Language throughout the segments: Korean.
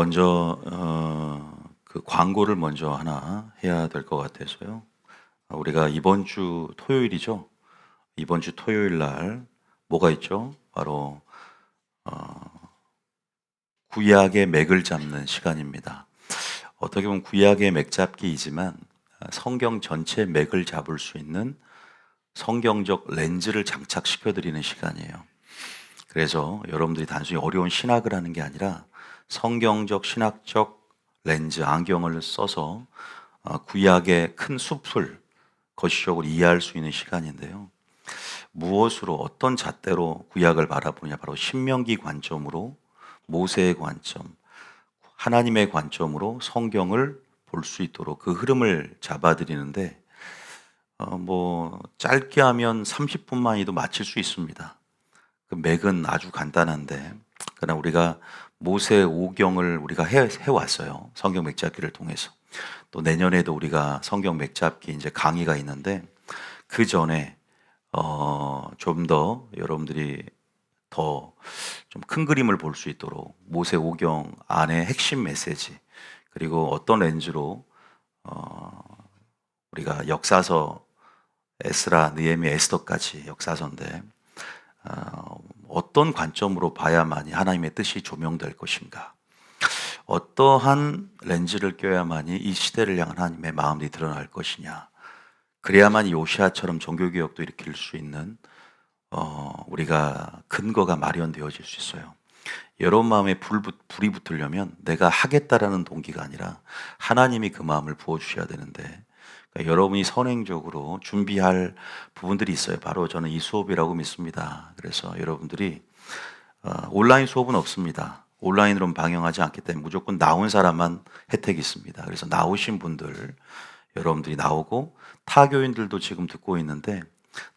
먼저 그 광고를 먼저 하나 해야 될 것 같아서요. 우리가 이번 주 토요일이죠. 이번 주 토요일 날 뭐가 있죠? 바로 구약의 맥을 잡는 시간입니다. 어떻게 보면 구약의 맥 잡기이지만 성경 전체 맥을 잡을 수 있는 성경적 렌즈를 장착시켜 드리는 시간이에요. 그래서 여러분들이 단순히 어려운 신학을 하는 게 아니라 성경적 신학적 렌즈 안경을 써서 구약의 큰 숲을 거시적으로 이해할 수 있는 시간인데요. 무엇으로 어떤 잣대로 구약을 바라보냐, 바로 신명기 관점으로, 모세의 관점, 하나님의 관점으로 성경을 볼 수 있도록 그 흐름을 잡아드리는데 뭐 짧게 하면 30분만이도 마칠 수 있습니다. 그 맥은 아주 간단한데, 그러나 우리가 모세 오경을 우리가 해왔어요. 성경 맥잡기를 통해서. 또 내년에도 우리가 성경 맥잡기 이제 강의가 있는데, 그 전에 좀 더 여러분들이 더 좀 큰 그림을 볼 수 있도록 모세 오경 안에 핵심 메시지, 그리고 어떤 렌즈로 우리가 역사서 에스라, 느헤미야, 에스더까지 역사서인데 어떤 관점으로 봐야만이 하나님의 뜻이 조명될 것인가? 어떠한 렌즈를 껴야만이 이 시대를 향한 하나님의 마음이 드러날 것이냐? 그래야만 요시아처럼 종교개혁도 일으킬 수 있는 우리가 근거가 마련되어질 수 있어요. 여러분 마음에 불이 붙으려면 내가 하겠다라는 동기가 아니라 하나님이 그 마음을 부어주셔야 되는데, 그러니까 여러분이 선행적으로 준비할 부분들이 있어요. 바로 저는 이 수업이라고 믿습니다. 그래서 여러분들이 온라인 수업은 없습니다. 온라인으로는 방영하지 않기 때문에 무조건 나온 사람만 혜택이 있습니다. 그래서 나오신 분들, 여러분들이 나오고, 타교인들도 지금 듣고 있는데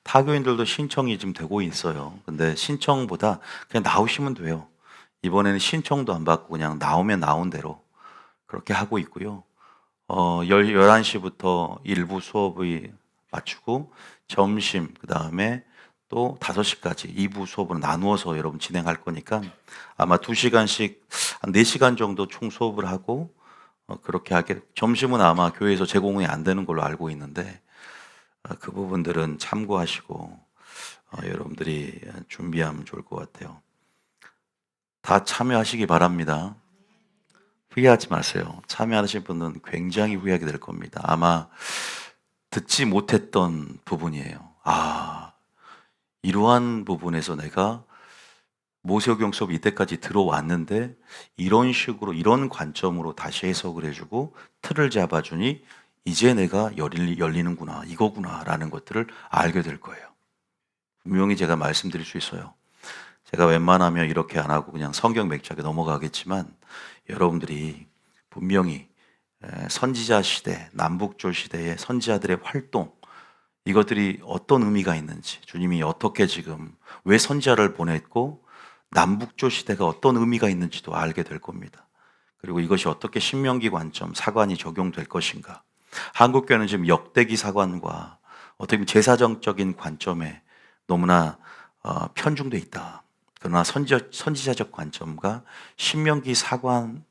타교인들도 신청이 지금 되고 있어요. 근데 신청보다 그냥 나오시면 돼요. 이번에는 신청도 안 받고 그냥 나오면 나온 대로 그렇게 하고 있고요. 11시부터 일부 수업이 마치고 점심, 그 다음에 또 5시까지 2부 수업으로 나누어서 여러분 진행할 거니까 아마 2시간씩 한 4시간 정도 총 수업을 하고 그렇게 하게. 점심은 아마 교회에서 제공이 안 되는 걸로 알고 있는데 그 부분들은 참고하시고 여러분들이 준비하면 좋을 것 같아요. 다 참여하시기 바랍니다. 후회하지 마세요. 참여하신 분은 굉장히 후회하게 될 겁니다. 아마 듣지 못했던 부분이에요. 이러한 부분에서 내가 모세오경 수업이 이때까지 들어왔는데 이런 식으로 이런 관점으로 다시 해석을 해주고 틀을 잡아주니 이제 내가 열리는구나, 이거구나 라는 것들을 알게 될 거예요. 분명히 제가 말씀드릴 수 있어요. 제가 웬만하면 이렇게 안 하고 그냥 성경 맥락에 넘어가겠지만 여러분들이 분명히 선지자 시대, 남북조 시대의 선지자들의 활동, 이것들이 어떤 의미가 있는지, 주님이 어떻게 지금 왜 선지자를 보냈고 남북조 시대가 어떤 의미가 있는지도 알게 될 겁니다. 그리고 이것이 어떻게 신명기 관점, 사관이 적용될 것인가. 한국교회는 지금 역대기 사관과 어떻게 보면 제사정적인 관점에 너무나 편중돼 있다. 그러나 선지자적 관점과 신명기 사관에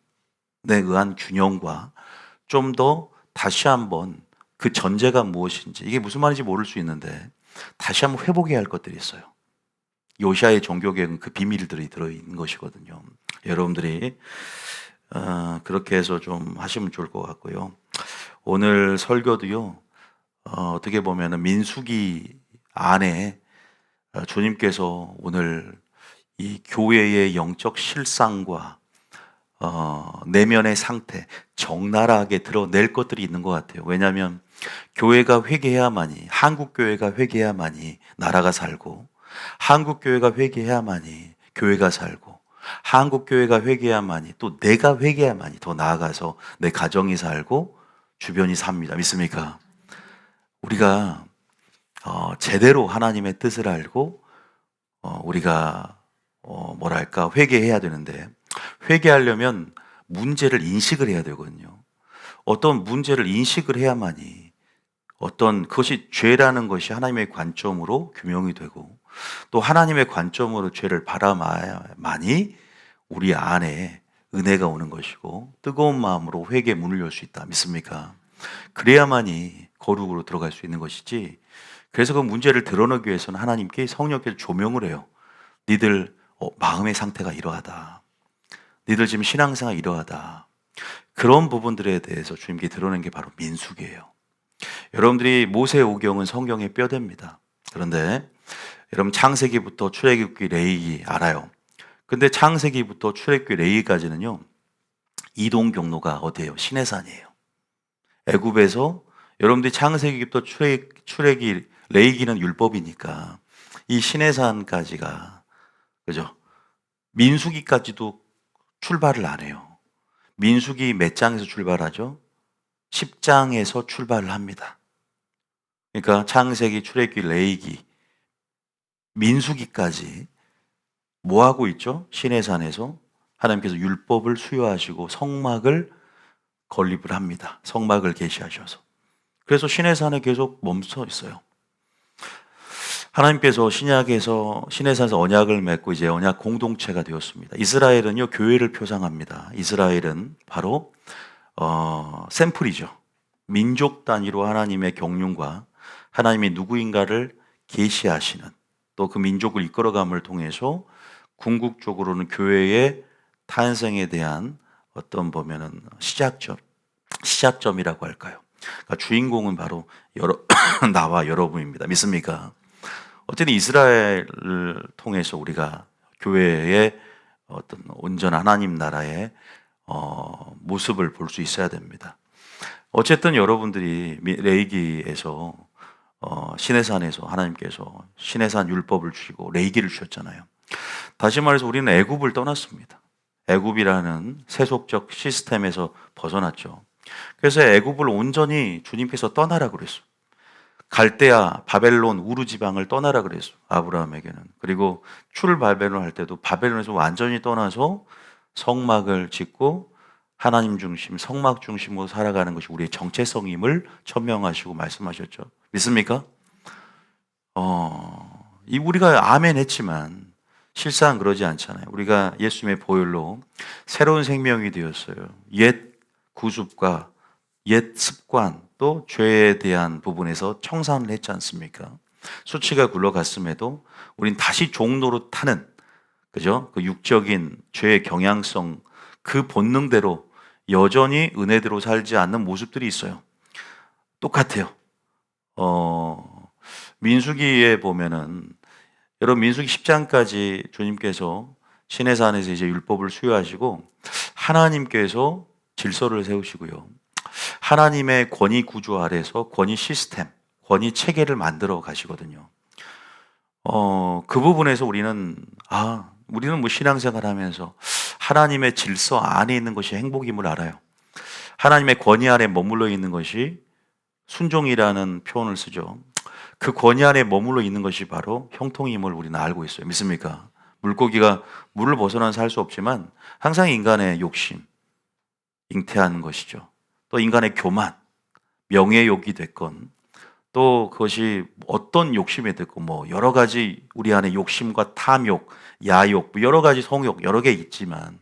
의한 균형과 좀 더 다시 한번 그 전제가 무엇인지, 이게 무슨 말인지 모를 수 있는데 다시 한번 회복해야 할 것들이 있어요. 요시아의 종교개혁은 그 비밀들이 들어있는 것이거든요. 여러분들이 그렇게 해서 좀 하시면 좋을 것 같고요. 오늘 설교도요, 어떻게 보면 민수기 안에 주님께서 오늘 이 교회의 영적 실상과 내면의 상태, 적나라하게 드러낼 것들이 있는 것 같아요. 왜냐하면 교회가 회개해야만이, 한국 교회가 회개해야만이 나라가 살고, 한국 교회가 회개해야만이 교회가 살고, 한국 교회가 회개해야만이 또 내가 회개해야만이 더 나아가서 내 가정이 살고 주변이 삽니다. 믿습니까? 우리가 제대로 하나님의 뜻을 알고 우리가 뭐랄까 회개해야 되는데, 회개하려면 문제를 인식을 해야 되거든요. 어떤 문제를 인식을 해야만이 어떤 그것이 죄라는 것이 하나님의 관점으로 규명이 되고, 또 하나님의 관점으로 죄를 바라봐야만이 우리 안에 은혜가 오는 것이고 뜨거운 마음으로 회개의 문을 열 수 있다. 믿습니까? 그래야만이 거룩으로 들어갈 수 있는 것이지. 그래서 그 문제를 드러내기 위해서는 하나님께 성령께서 조명을 해요. 니들 마음의 상태가 이러하다. 니들 지금 신앙생활 이러하다. 그런 부분들에 대해서 주님께 드러낸 게 바로 민수기예요. 여러분들이 모세오경은 성경의 뼈대입니다. 그런데 여러분 창세기부터 출애굽기 레위기 알아요. 근데 창세기부터 출애굽기 레위기까지는요. 이동 경로가 어디예요? 시내산이에요. 애굽에서 여러분들이 창세기부터 출애굽기 레위기는 율법이니까 이 시내산까지가 그죠? 민수기까지도 출발을 안 해요. 민수기 몇 장에서 출발하죠? 10장에서 출발을 합니다. 그러니까 창세기, 출애굽기, 레위기, 민수기까지 뭐 하고 있죠? 시내산에서 하나님께서 율법을 수여하시고 성막을 건립을 합니다. 성막을 계시하셔서. 그래서 시내산에 계속 멈춰 있어요. 하나님께서 신약에서 시내산에서 언약을 맺고 이제 언약 공동체가 되었습니다. 이스라엘은요 교회를 표상합니다. 이스라엘은 바로 샘플이죠. 민족 단위로 하나님의 경륜과 하나님이 누구인가를 계시하시는 또 그 민족을 이끌어감을 통해서 궁극적으로는 교회의 탄생에 대한 어떤 보면은 시작점이라고 할까요? 그러니까 주인공은 바로 나와 여러분입니다. 믿습니까? 어쨌든 이스라엘을 통해서 우리가 교회의 어떤 온전한 하나님 나라의 모습을 볼 수 있어야 됩니다. 어쨌든 여러분들이 레위기에서 시내산에서 하나님께서 시내산 율법을 주시고 레위기를 주셨잖아요. 다시 말해서 우리는 애굽을 떠났습니다. 애굽이라는 세속적 시스템에서 벗어났죠. 그래서 애굽을 온전히 주님께서 떠나라 그랬어요. 갈대아, 바벨론, 우르 지방을 떠나라 그랬어요. 아브라함에게는. 그리고 출발벨론 할 때도 바벨론에서 완전히 떠나서 성막을 짓고 하나님 중심, 성막 중심으로 살아가는 것이 우리의 정체성임을 천명하시고 말씀하셨죠. 믿습니까? 우리가 아멘 했지만 실상 그러지 않잖아요. 우리가 예수님의 보혈로 새로운 생명이 되었어요. 옛 구습과 옛 습관 또 죄에 대한 부분에서 청산을 했지 않습니까? 수치가 굴러갔음에도 우린 다시 종로로 타는 그죠? 그 육적인 죄의 경향성 그 본능대로 여전히 은혜대로 살지 않는 모습들이 있어요. 똑같아요. 민수기에 보면은 여러분 민수기 10장까지 주님께서 시내산에서 이제 율법을 수여하시고 하나님께서 질서를 세우시고요. 하나님의 권위 구조 아래서 권위 시스템, 권위 체계를 만들어 가시거든요. 그 부분에서 우리는 뭐 신앙생활 하면서 하나님의 질서 안에 있는 것이 행복임을 알아요. 하나님의 권위 아래 머물러 있는 것이 순종이라는 표현을 쓰죠. 그 권위 안에 머물러 있는 것이 바로 형통임을 우리는 알고 있어요. 믿습니까? 물고기가 물을 벗어나서 살 수 없지만 항상 인간의 욕심, 잉태하는 것이죠. 또 인간의 교만, 명예욕이 됐건 또 그것이 어떤 욕심이 됐건 뭐 여러 가지 우리 안에 욕심과 탐욕, 야욕, 여러 가지 성욕 여러 개 있지만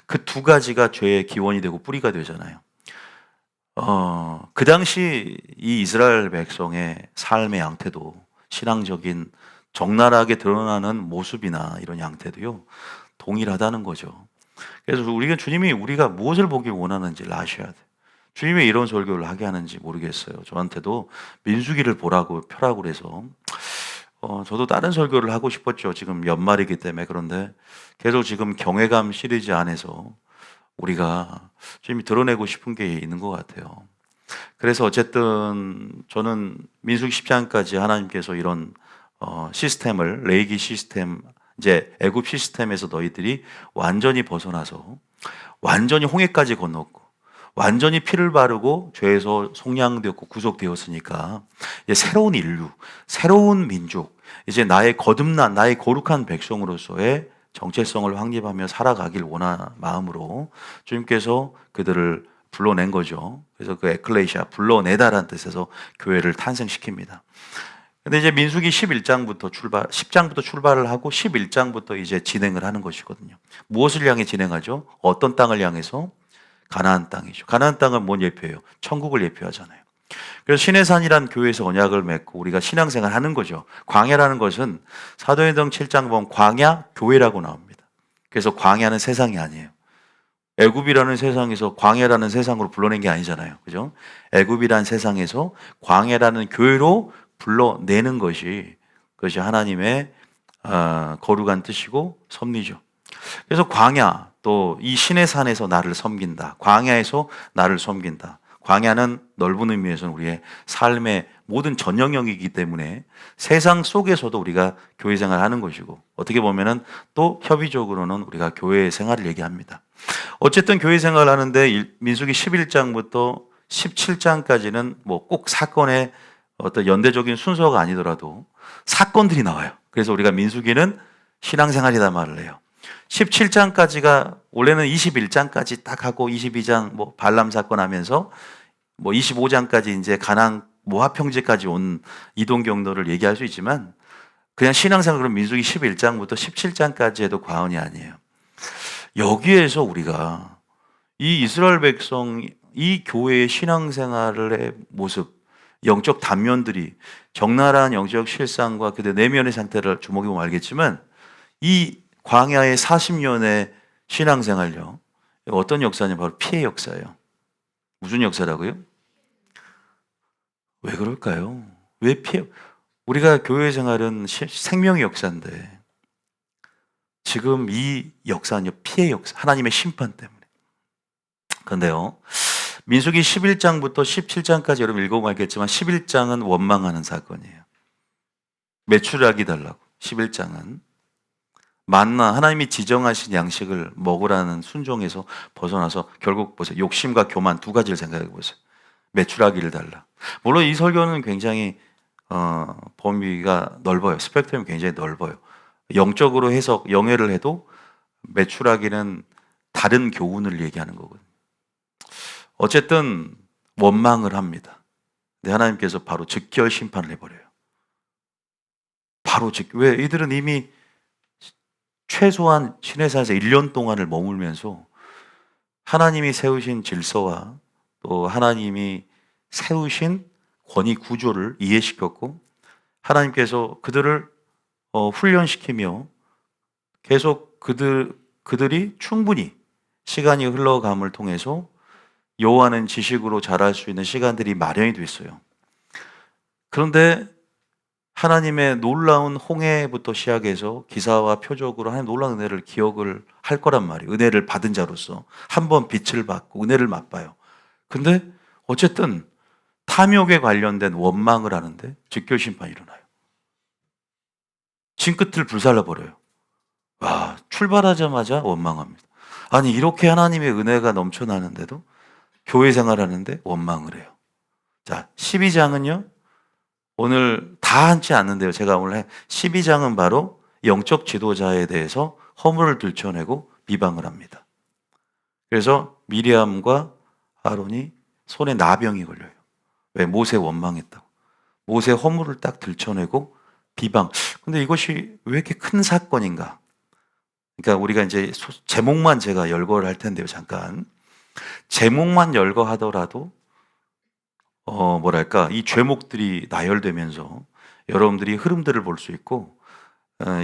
그 두 가지가 죄의 기원이 되고 뿌리가 되잖아요. 그 당시 이 이스라엘 백성의 삶의 양태도 신앙적인 적나라하게 드러나는 모습이나 이런 양태도요 동일하다는 거죠. 그래서 주님이 우리가 무엇을 보길 원하는지를 아셔야 돼요. 주님이 이런 설교를 하게 하는지 모르겠어요. 저한테도 민수기를 보라고 펴라고 그래서 저도 다른 설교를 하고 싶었죠. 지금 연말이기 때문에. 그런데 계속 지금 경외감 시리즈 안에서 우리가 주님이 드러내고 싶은 게 있는 것 같아요. 그래서 어쨌든 저는 민수기 10장까지 하나님께서 이런 시스템을 레위기 시스템 이제 애굽 시스템에서 너희들이 완전히 벗어나서 완전히 홍해까지 건넜고 완전히 피를 바르고 죄에서 속량되었고 구속되었으니까 이제 새로운 인류, 새로운 민족, 이제 나의 거듭난 나의 거룩한 백성으로서의 정체성을 확립하며 살아가길 원하는 마음으로 주님께서 그들을 불러낸 거죠. 그래서 그 에클레시아 불러내다라는 뜻에서 교회를 탄생시킵니다. 근데 이제 민수기 10장부터 출발을 하고 11장부터 이제 진행을 하는 것이거든요. 무엇을 향해 진행하죠? 어떤 땅을 향해서? 가나안 땅이죠. 가나안 땅은 뭔 예표예요? 천국을 예표하잖아요. 그래서 시내산이란 교회에서 언약을 맺고 우리가 신앙생활 하는 거죠. 광야라는 것은 사도행전 7장 보면 광야 교회라고 나옵니다. 그래서 광야는 세상이 아니에요. 애굽이라는 세상에서 광야라는 세상으로 불러낸 게 아니잖아요. 그죠? 애굽이라는 세상에서 광야라는 교회로 불러내는 그것이 하나님의 거룩한 뜻이고 섭리죠. 그래서 광야, 또 이 신의 산에서 나를 섬긴다. 광야에서 나를 섬긴다. 광야는 넓은 의미에서는 우리의 삶의 모든 전 영역이기 때문에 세상 속에서도 우리가 교회 생활을 하는 것이고, 어떻게 보면은 또 협의적으로는 우리가 교회 생활을 얘기합니다. 어쨌든 교회 생활을 하는데 민수기 11장부터 17장까지는 뭐 꼭 사건의 어떤 연대적인 순서가 아니더라도 사건들이 나와요. 그래서 우리가 민수기는 신앙생활이다 말을 해요. 17장까지가 원래는 21장까지 딱 하고 22장 뭐 발람 사건 하면서 뭐 25장까지 이제 가나안 모압 평지까지 온 이동 경로를 얘기할 수 있지만, 그냥 신앙생활은 민수기 11장부터 17장까지 해도 과언이 아니에요. 여기에서 우리가 이 이스라엘 백성, 이 교회의 신앙생활의 모습, 영적 단면들이 적나라한 영적 실상과 그들의 내면의 상태를 주목해보면 알겠지만, 이 광야의 40년의 신앙생활요, 어떤 역사냐? 바로 피해 역사예요. 무슨 역사라고요? 왜 그럴까요? 왜 피해? 우리가 교회 생활은 생명의 역사인데 지금 이 역사는요, 피해 역사, 하나님의 심판 때문에. 그런데요, 민수기 11장부터 17장까지 여러분 읽어보면 알겠지만 11장은 원망하는 사건이에요. 메추라기 달라고. 11장은 만나, 하나님이 지정하신 양식을 먹으라는 순종에서 벗어나서 결국 보세요, 욕심과 교만 두 가지를 생각해 보세요. 메추라기를 달라. 물론 이 설교는 굉장히 범위가 넓어요. 스펙트럼이 굉장히 넓어요. 영적으로 해석, 영해를 해도 메추라기는 다른 교훈을 얘기하는 거거든요. 어쨌든 원망을 합니다. 근데 하나님께서 바로 즉결 심판을 해버려요. 바로 왜? 이들은 이미 최소한 시내산에서 1년 동안을 머물면서 하나님이 세우신 질서와 또 하나님이 세우신 권위 구조를 이해시켰고, 하나님께서 그들을 훈련시키며 계속 그들이 충분히 시간이 흘러감을 통해서 여호와는 지식으로 자랄 수 있는 시간들이 마련이 됐어요. 그런데 하나님의 놀라운 홍해부터 시작해서 기사와 표적으로 하나님 놀라운 은혜를 기억을 할 거란 말이에요. 은혜를 받은 자로서 한 번 빛을 받고 은혜를 맛봐요. 근데 어쨌든 탐욕에 관련된 원망을 하는데 즉결 심판이 일어나요. 징끝을 불살라 버려요. 와, 출발하자마자 원망합니다. 아니, 이렇게 하나님의 은혜가 넘쳐나는데도 교회 생활하는데 원망을 해요. 자, 12장은요, 오늘 다 한지 않는데요. 제가 오늘 12장은 바로 영적 지도자에 대해서 허물을 들춰내고 비방을 합니다. 그래서 미리암과 아론이 손에 나병이 걸려요. 왜? 모세 원망했다고. 모세 허물을 딱 들춰내고 비방. 근데 이것이 왜 이렇게 큰 사건인가? 그러니까 우리가 이제 제목만 제가 열거를 할 텐데요. 잠깐. 제목만 열거하더라도 뭐랄까, 이 죄목들이 나열되면서 여러분들이 흐름들을 볼 수 있고,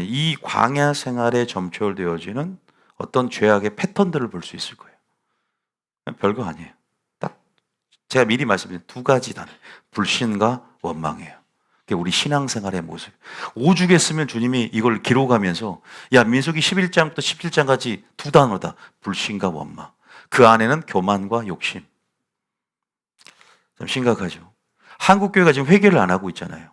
이 광야 생활에 점철되어지는 어떤 죄악의 패턴들을 볼 수 있을 거예요. 별거 아니에요. 딱 제가 미리 말씀드린 두 가지 단어, 불신과 원망이에요. 그게 우리 신앙생활의 모습. 오죽 했으면 주님이 이걸 기록하면서, 야, 민수기 11장부터 17장까지 두 단어다. 불신과 원망. 그 안에는 교만과 욕심. 참 심각하죠. 한국 교회가 지금 회개를 안 하고 있잖아요.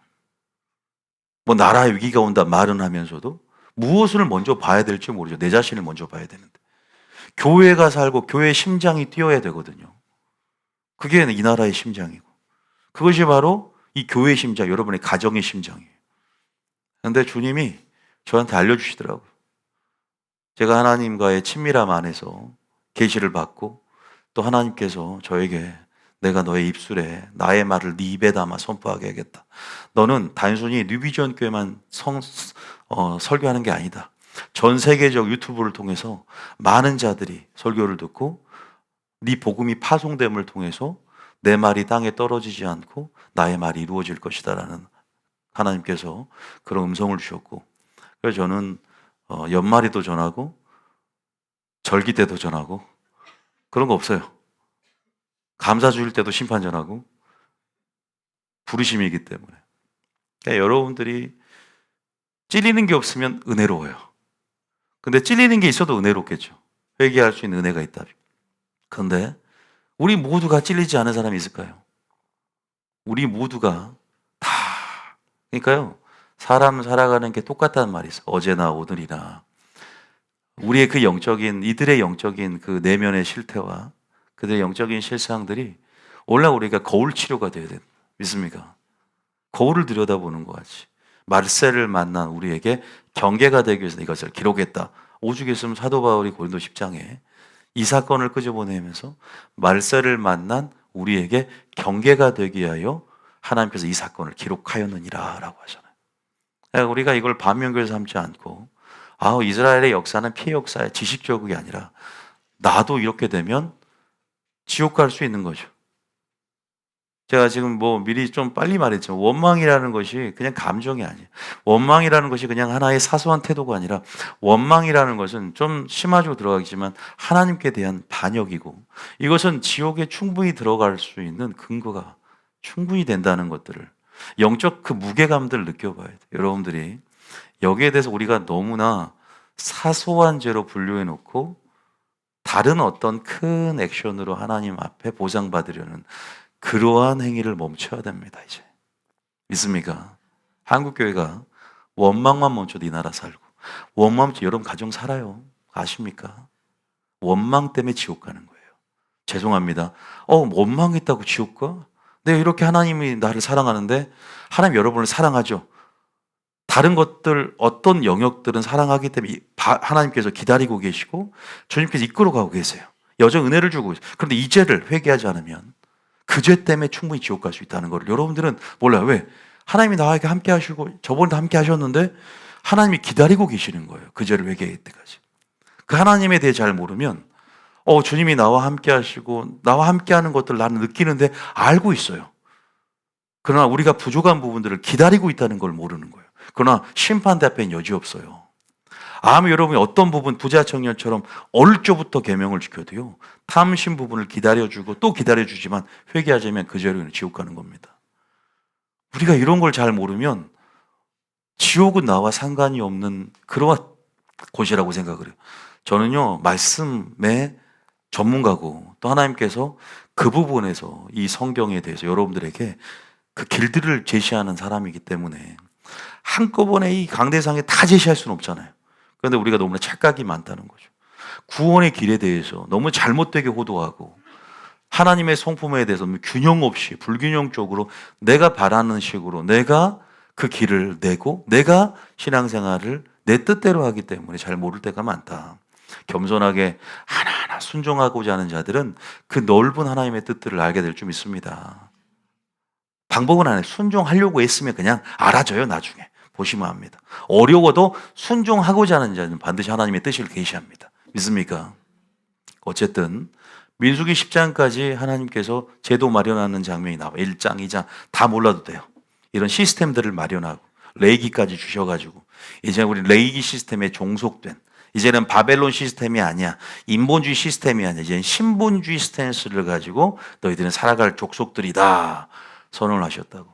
뭐 나라의 위기가 온다 말은 하면서도 무엇을 먼저 봐야 될지 모르죠. 내 자신을 먼저 봐야 되는데. 교회가 살고 교회의 심장이 뛰어야 되거든요. 그게 이 나라의 심장이고, 그것이 바로 이 교회의 심장, 여러분의 가정의 심장이에요. 그런데 주님이 저한테 알려주시더라고요. 제가 하나님과의 친밀함 안에서 계시를 받고, 또 하나님께서 저에게 내가 너의 입술에 나의 말을 네 입에 담아 선포하게 하겠다. 너는 단순히 뉴비전 교회만 설교하는 게 아니다. 전 세계적 유튜브를 통해서 많은 자들이 설교를 듣고 네 복음이 파송됨을 통해서 내 말이 땅에 떨어지지 않고 나의 말이 이루어질 것이다 라는 하나님께서 그런 음성을 주셨고, 그래서 저는 연말에도 전하고 절기 때도 전하고 그런 거 없어요. 감사주일 때도 심판 전하고 부르심이기 때문에. 그러니까 여러분들이 찔리는 게 없으면 은혜로워요. 근데 찔리는 게 있어도 은혜롭겠죠. 회개할 수 있는 은혜가 있다면. 그런데 우리 모두가 찔리지 않은 사람이 있을까요? 우리 모두가 다, 그러니까요, 사람 살아가는 게 똑같다는 말이 있어요. 어제나 오늘이나. 우리의 그 영적인, 이들의 영적인 그 내면의 실태와 그들의 영적인 실상들이 오늘날 우리가 거울 치료가 돼야 된다. 믿습니까? 거울을 들여다보는 것 같이. 말세를 만난 우리에게 경계가 되기 위해서 이것을 기록했다. 오죽했으면 사도 바울이 고린도 10장에 이 사건을 끄집어내면서 말세를 만난 우리에게 경계가 되기 위하여 하나님께서 이 사건을 기록하였느니라 라고 하잖아요. 그러니까 우리가 이걸 반면교회 삼지 않고 이스라엘의 역사는 피해 역사의 지식적이 아니라 나도 이렇게 되면 지옥 갈 수 있는 거죠. 제가 지금 미리 좀 빨리 말했지만 원망이라는 것이 그냥 감정이 아니에요. 원망이라는 것이 그냥 하나의 사소한 태도가 아니라 원망이라는 것은 좀 심화적으로 들어가겠지만 하나님께 대한 반역이고, 이것은 지옥에 충분히 들어갈 수 있는 근거가 충분히 된다는 것들을, 영적 그 무게감들을 느껴봐야 돼요. 여러분들이 여기에 대해서 우리가 너무나 사소한 죄로 분류해 놓고 다른 어떤 큰 액션으로 하나님 앞에 보상받으려는 그러한 행위를 멈춰야 됩니다. 이제 믿습니까? 한국교회가 원망만 멈춰도 이 나라 살고, 원망 여러분 가정 살아요. 아십니까? 원망 때문에 지옥 가는 거예요. 죄송합니다. 원망했다고 지옥 가? 네, 이렇게 하나님이 나를 사랑하는데, 하나님 여러분을 사랑하죠. 다른 것들, 어떤 영역들은 사랑하기 때문에 하나님께서 기다리고 계시고 주님께서 이끌어가고 계세요. 여전 은혜를 주고 계세요. 그런데 이 죄를 회개하지 않으면 그 죄 때문에 충분히 지옥 갈 수 있다는 걸 여러분들은 몰라요. 왜? 하나님이 나에게 함께 하시고 저번에도 함께 하셨는데 하나님이 기다리고 계시는 거예요. 그 죄를 회개할 때까지. 그 하나님에 대해 잘 모르면 주님이 나와 함께 하시고 나와 함께 하는 것들 나는 느끼는데 알고 있어요. 그러나 우리가 부족한 부분들을 기다리고 있다는 걸 모르는 거예요. 그러나 심판대 앞에는 여지없어요. 아무 여러분이 어떤 부분 부자 청년처럼 어릴 적부터 계명을 지켜도요, 탐심 부분을 기다려주고 또 기다려주지만 회개하자면 그 죄로 인해 지옥 가는 겁니다. 우리가 이런 걸 잘 모르면 지옥은 나와 상관이 없는 그러한 곳이라고 생각을 해요. 저는요, 말씀의 전문가고 또 하나님께서 그 부분에서 이 성경에 대해서 여러분들에게 그 길들을 제시하는 사람이기 때문에 한꺼번에 이 강대상에 다 제시할 수는 없잖아요. 그런데 우리가 너무나 착각이 많다는 거죠. 구원의 길에 대해서 너무 잘못되게 호도하고 하나님의 성품에 대해서 균형 없이 불균형적으로 내가 바라는 식으로 내가 그 길을 내고 내가 신앙생활을 내 뜻대로 하기 때문에 잘 모를 때가 많다. 겸손하게 하나하나 순종하고자 하는 자들은 그 넓은 하나님의 뜻들을 알게 될 줄 믿습니다. 방법은 안 해요. 순종하려고 했으면 그냥 알아져요. 나중에 보시면 합니다. 어려워도 순종하고자 하는 자는 반드시 하나님의 뜻을 계시합니다. 믿습니까? 어쨌든 민수기 10장까지 하나님께서 제도 마련하는 장면이 나와요. 1장, 2장 다 몰라도 돼요. 이런 시스템들을 마련하고 레이기까지 주셔가지고 이제 우리 레이기 시스템에 종속된, 이제는 바벨론 시스템이 아니야, 인본주의 시스템이 아니야, 이제는 신본주의 스탠스를 가지고 너희들은 살아갈 족속들이다 선언을 하셨다고.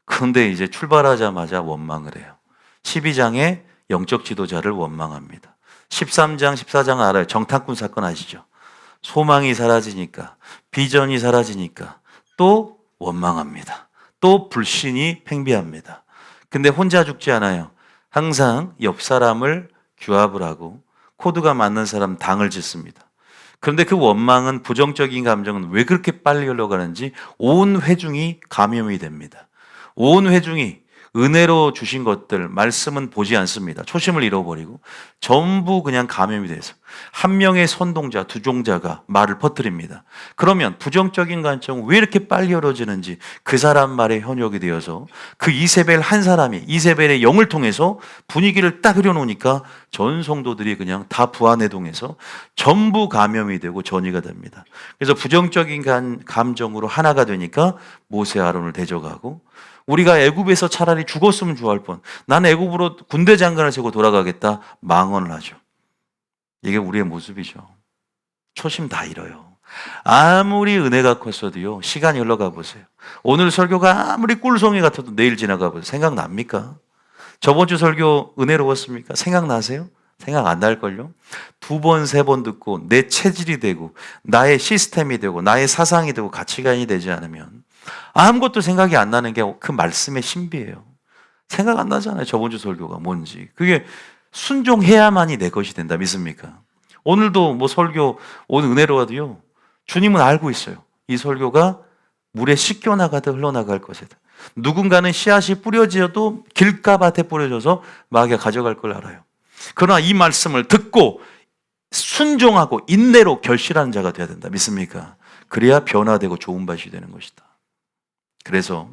그런데 이제 출발하자마자 원망을 해요. 12장에 영적 지도자를 원망합니다. 13장, 14장 알아요. 정탐꾼 사건 아시죠? 소망이 사라지니까, 비전이 사라지니까 또 원망합니다. 또 불신이 팽배합니다. 근데 혼자 죽지 않아요. 항상 옆 사람을 규합을 하고 코드가 맞는 사람 당을 짓습니다. 그런데 그 원망은, 부정적인 감정은 왜 그렇게 빨리 흘러가는지 온 회중이 감염이 됩니다. 온 회중이 은혜로 주신 것들, 말씀은 보지 않습니다. 초심을 잃어버리고 전부 그냥 감염이 돼서 한 명의 선동자, 두종자가 말을 퍼뜨립니다. 그러면 부정적인 관점은 왜 이렇게 빨리 열어지는지 그 사람 말에 현혹이 되어서 그 이세벨 한 사람이 이세벨의 영을 통해서 분위기를 딱 흐려놓으니까 전 성도들이 그냥 다 부안해동해서 전부 감염이 되고 전이가 됩니다. 그래서 부정적인 감정으로 하나가 되니까 모세 아론을 대적하고 우리가 애굽에서 차라리 죽었으면 좋아할 뻔. 나는 애굽으로 군대 장관을 세고 돌아가겠다. 망언을 하죠. 이게 우리의 모습이죠. 초심 다 잃어요. 아무리 은혜가 컸어도요. 시간이 흘러가 보세요. 오늘 설교가 아무리 꿀송이 같아도 내일 지나가 보세요. 생각납니까? 저번 주 설교 은혜로웠습니까? 생각나세요? 생각 안 날걸요? 두 번, 세 번 듣고 내 체질이 되고 나의 시스템이 되고 나의 사상이 되고 가치관이 되지 않으면 아무것도 생각이 안 나는 게 그 말씀의 신비예요. 생각 안 나잖아요. 저번 주 설교가 뭔지. 그게 순종해야만이 내 것이 된다. 믿습니까? 오늘도 뭐 설교, 오늘 은혜로워도요. 주님은 알고 있어요. 이 설교가 물에 씻겨 나가듯 흘러나갈 것이다. 누군가는 씨앗이 뿌려져도 길가밭에 뿌려져서 마귀가 가져갈 걸 알아요. 그러나 이 말씀을 듣고 순종하고 인내로 결실하는 자가 되어야 된다. 믿습니까? 그래야 변화되고 좋은 밭이 되는 것이다. 그래서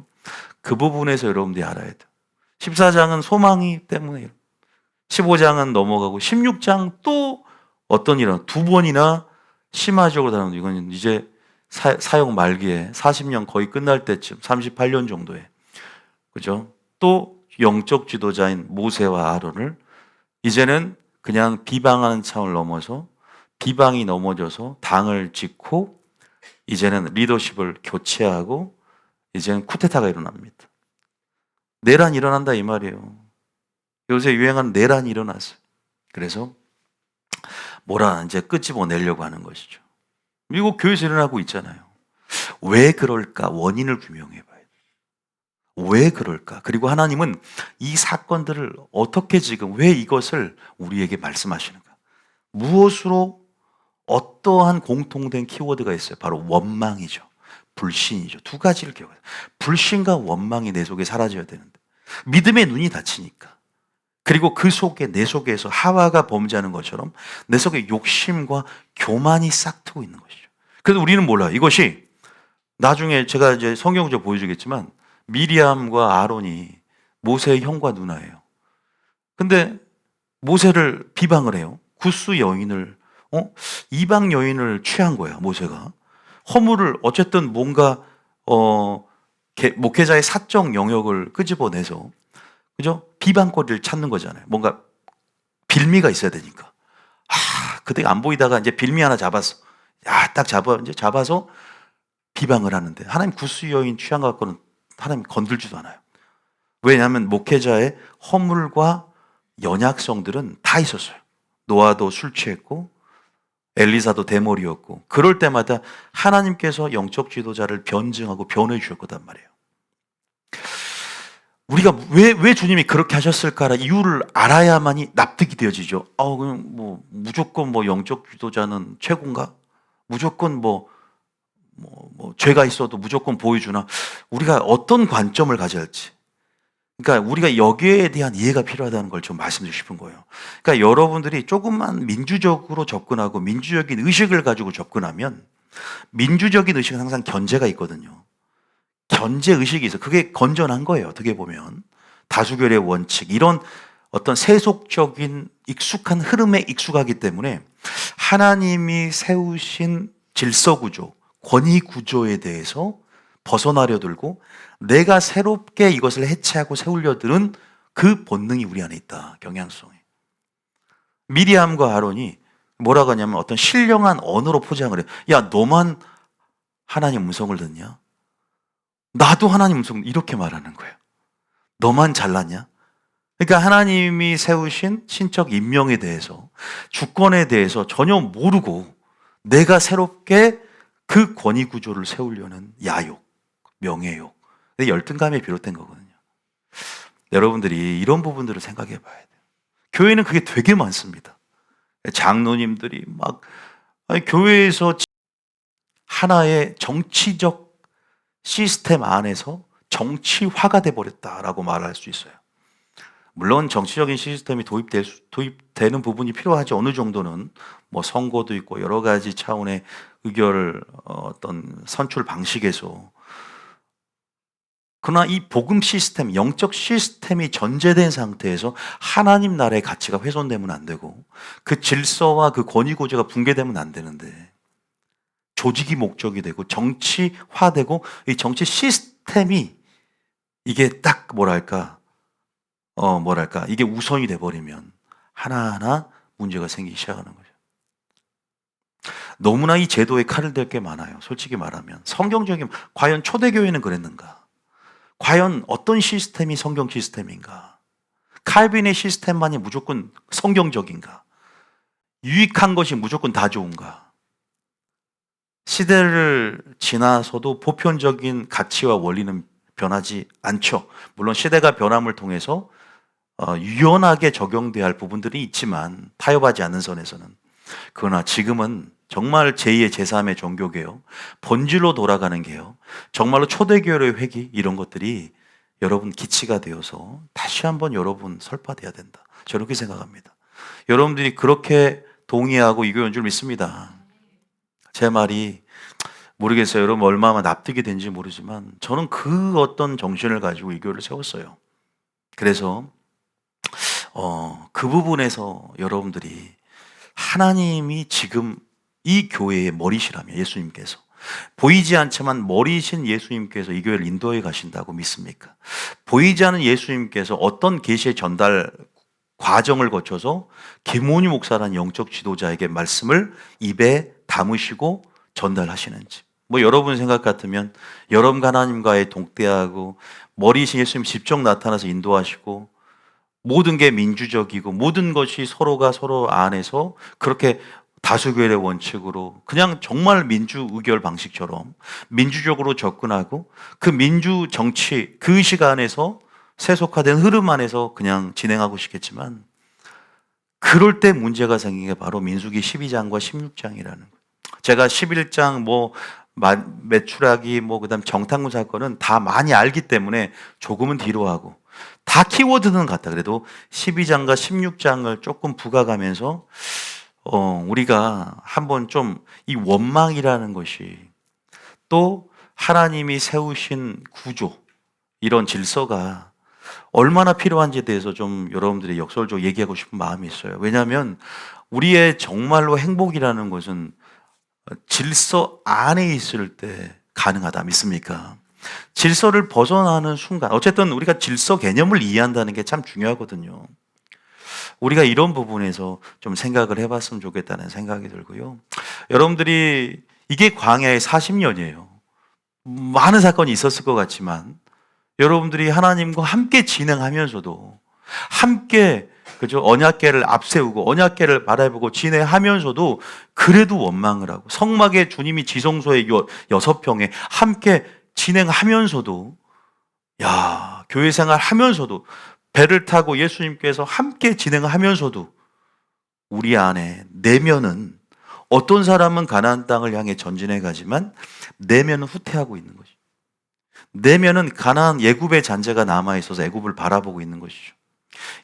그 부분에서 여러분들이 알아야 돼요. 14장은 소망이 때문에 15장은 넘어가고 16장 또 어떤 일은 두 번이나 심화적으로 다루는 이건 이제 사역 말기에 40년 거의 끝날 때쯤 38년 정도에 그죠? 또 영적 지도자인 모세와 아론을 이제는 그냥 비방하는 차원을 넘어서 비방이 넘어져서 당을 짓고 이제는 리더십을 교체하고 이제는 쿠데타가 일어납니다. 내란이 일어난다 이 말이에요. 요새 유행하는 내란이 일어났어요. 그래서 뭐라 이제 끄집어내려고 하는 것이죠. 미국 교회에서 일어나고 있잖아요. 왜 그럴까? 원인을 규명해 봐야 돼요. 왜 그럴까? 그리고 하나님은 이 사건들을 어떻게 지금 왜 이것을 우리에게 말씀하시는가? 무엇으로 어떠한 공통된 키워드가 있어요? 바로 원망이죠. 불신이죠. 두 가지를 기억해요. 불신과 원망이 내 속에 사라져야 되는데 믿음의 눈이 닫히니까 그리고 그 속에 내 속에서 하와가 범죄하는 것처럼 내 속에 욕심과 교만이 싹트고 있는 것이죠. 그래서 우리는 몰라요. 이것이 나중에 제가 이제 성경적 보여주겠지만 미리암과 아론이 모세의 형과 누나예요. 근데 모세를 비방을 해요. 구스 여인을 이방 여인을 취한 거야 모세가. 허물을 어쨌든 뭔가 목회자의 사적 영역을 끄집어내서 그죠? 비방거리를 찾는 거잖아요. 뭔가 빌미가 있어야 되니까. 그때 안 보이다가 이제 빌미 하나 잡았어. 딱 이제 잡아서 비방을 하는데 하나님 구스 여인 취한 것 갖고는 하나님 건들지도 않아요. 왜냐하면 목회자의 허물과 연약성들은 다 있었어요. 노아도 술 취했고 엘리사도 대머리였고 그럴 때마다 하나님께서 영적 지도자를 변증하고 변해 주실 거단 말이에요. 우리가 왜 주님이 그렇게 하셨을까라 이유를 알아야만이 납득이 되어지죠. 그냥 뭐 무조건 뭐 영적 지도자는 최고인가? 무조건 뭐 죄가 있어도 무조건 보여주나? 우리가 어떤 관점을 가져야 할지. 그러니까 우리가 여기에 대한 이해가 필요하다는 걸 좀 말씀드리고 싶은 거예요. 그러니까 여러분들이 조금만 민주적으로 접근하고 민주적인 의식을 가지고 접근하면 민주적인 의식은 항상 견제가 있거든요. 견제 의식이 있어. 그게 건전한 거예요. 어떻게 보면 다수결의 원칙 이런 어떤 세속적인 익숙한 흐름에 익숙하기 때문에 하나님이 세우신 질서 구조, 권위 구조에 대해서 벗어나려 들고 내가 새롭게 이것을 해체하고 세우려 드는 그 본능이 우리 안에 있다. 경향성이. 미리암과 아론이 뭐라고 하냐면 어떤 신령한 언어로 포장을 해요. 야, 너만 하나님 음성을 듣냐? 나도 하나님 음성 이렇게 말하는 거예요. 너만 잘났냐? 그러니까 하나님이 세우신 신적 임명에 대해서 주권에 대해서 전혀 모르고 내가 새롭게 그 권위 구조를 세우려는 야욕, 명예욕, 열등감에 비롯된 거거든요. 여러분들이 이런 부분들을 생각해 봐야 돼요. 교회는 그게 되게 많습니다. 장로님들이 막 교회에서 하나의 정치적 시스템 안에서 정치화가 돼버렸다라고 말할 수 있어요. 물론 정치적인 시스템이 도입되는 부분이 필요하지. 어느 정도는 뭐 선거도 있고 여러 가지 차원의 의결 어떤 선출 방식에서. 그러나 이 복음 시스템, 영적 시스템이 전제된 상태에서 하나님 나라의 가치가 훼손되면 안 되고 그 질서와 그 권위고제가 붕괴되면 안 되는데, 조직이 목적이 되고 정치화되고 이 정치 시스템이 이게 딱 이게 우선이 돼버리면 하나하나 문제가 생기기 시작하는 거죠. 너무나 이 제도에 칼을 댈 게 많아요. 솔직히 말하면 성경적인, 과연 초대교회는 그랬는가? 과연 어떤 시스템이 성경 시스템인가? 칼빈의 시스템만이 무조건 성경적인가? 유익한 것이 무조건 다 좋은가? 시대를 지나서도 보편적인 가치와 원리는 변하지 않죠. 물론 시대가 변함을 통해서 유연하게 적용돼야 할 부분들이 있지만, 타협하지 않는 선에서는. 그러나 지금은 정말 제2의 제3의 종교개혁, 본질로 돌아가는 개혁, 정말로 초대교회의 회귀, 이런 것들이 여러분 기치가 되어서 다시 한번 여러분 설파돼야 된다. 저는 그렇게 생각합니다. 여러분들이 그렇게 동의하고 이 교회인 줄 믿습니다. 제 말이 모르겠어요. 여러분 얼마나 납득이 된지 모르지만 저는 그 어떤 정신을 가지고 이 교회를 세웠어요. 그래서 그 부분에서 여러분들이 하나님이 지금 이 교회의 머리시라면, 예수님께서 보이지 않지만 머리신 예수님께서 이 교회를 인도해 가신다고 믿습니까? 보이지 않는 예수님께서 어떤 계시의 전달 과정을 거쳐서 김원희 목사라는 영적 지도자에게 말씀을 입에 담으시고 전달하시는지, 뭐 여러분 생각 같으면 여러분과 하나님과의 동대하고 머리신 예수님 직접 나타나서 인도하시고 모든 게 민주적이고 모든 것이 서로가 서로 안에서 그렇게 다수결의 원칙으로 그냥 정말 민주 의결 방식처럼 민주적으로 접근하고 그 민주 정치 그 시간에서 세속화된 흐름 안에서 그냥 진행하고 싶겠지만, 그럴 때 문제가 생긴 게 바로 민수기 12장과 16장이라는 거예요. 제가 11장 매출하기 그다음 정탐꾼 사건은 다 많이 알기 때문에 조금은 뒤로 하고, 다 키워드는 같다. 그래도 12장과 16장을 조금 부각하면서 우리가 한번 좀 이 원망이라는 것이, 또 하나님이 세우신 구조, 이런 질서가 얼마나 필요한지에 대해서 좀 여러분들이 역설적으로 얘기하고 싶은 마음이 있어요. 왜냐하면 우리의 정말로 행복이라는 것은 질서 안에 있을 때 가능하다. 믿습니까? 질서를 벗어나는 순간, 어쨌든 우리가 질서 개념을 이해한다는 게 참 중요하거든요. 우리가 이런 부분에서 좀 생각을 해봤으면 좋겠다는 생각이 들고요. 여러분들이 이게 광야의 40년이에요. 많은 사건이 있었을 것 같지만 여러분들이 하나님과 함께 진행하면서도, 함께 언약궤를 앞세우고 언약궤를 바라보고 진행하면서도 그래도 원망을 하고, 성막에 주님이 지성소에 6평에 함께 진행하면서도, 교회 생활 하면서도, 배를 타고 예수님께서 함께 진행하면서도 우리 안에 내면은, 어떤 사람은 가나안 땅을 향해 전진해 가지만 내면은 후퇴하고 있는 것이죠. 내면은 가나안 애굽의 잔재가 남아 있어서 애굽을 바라보고 있는 것이죠.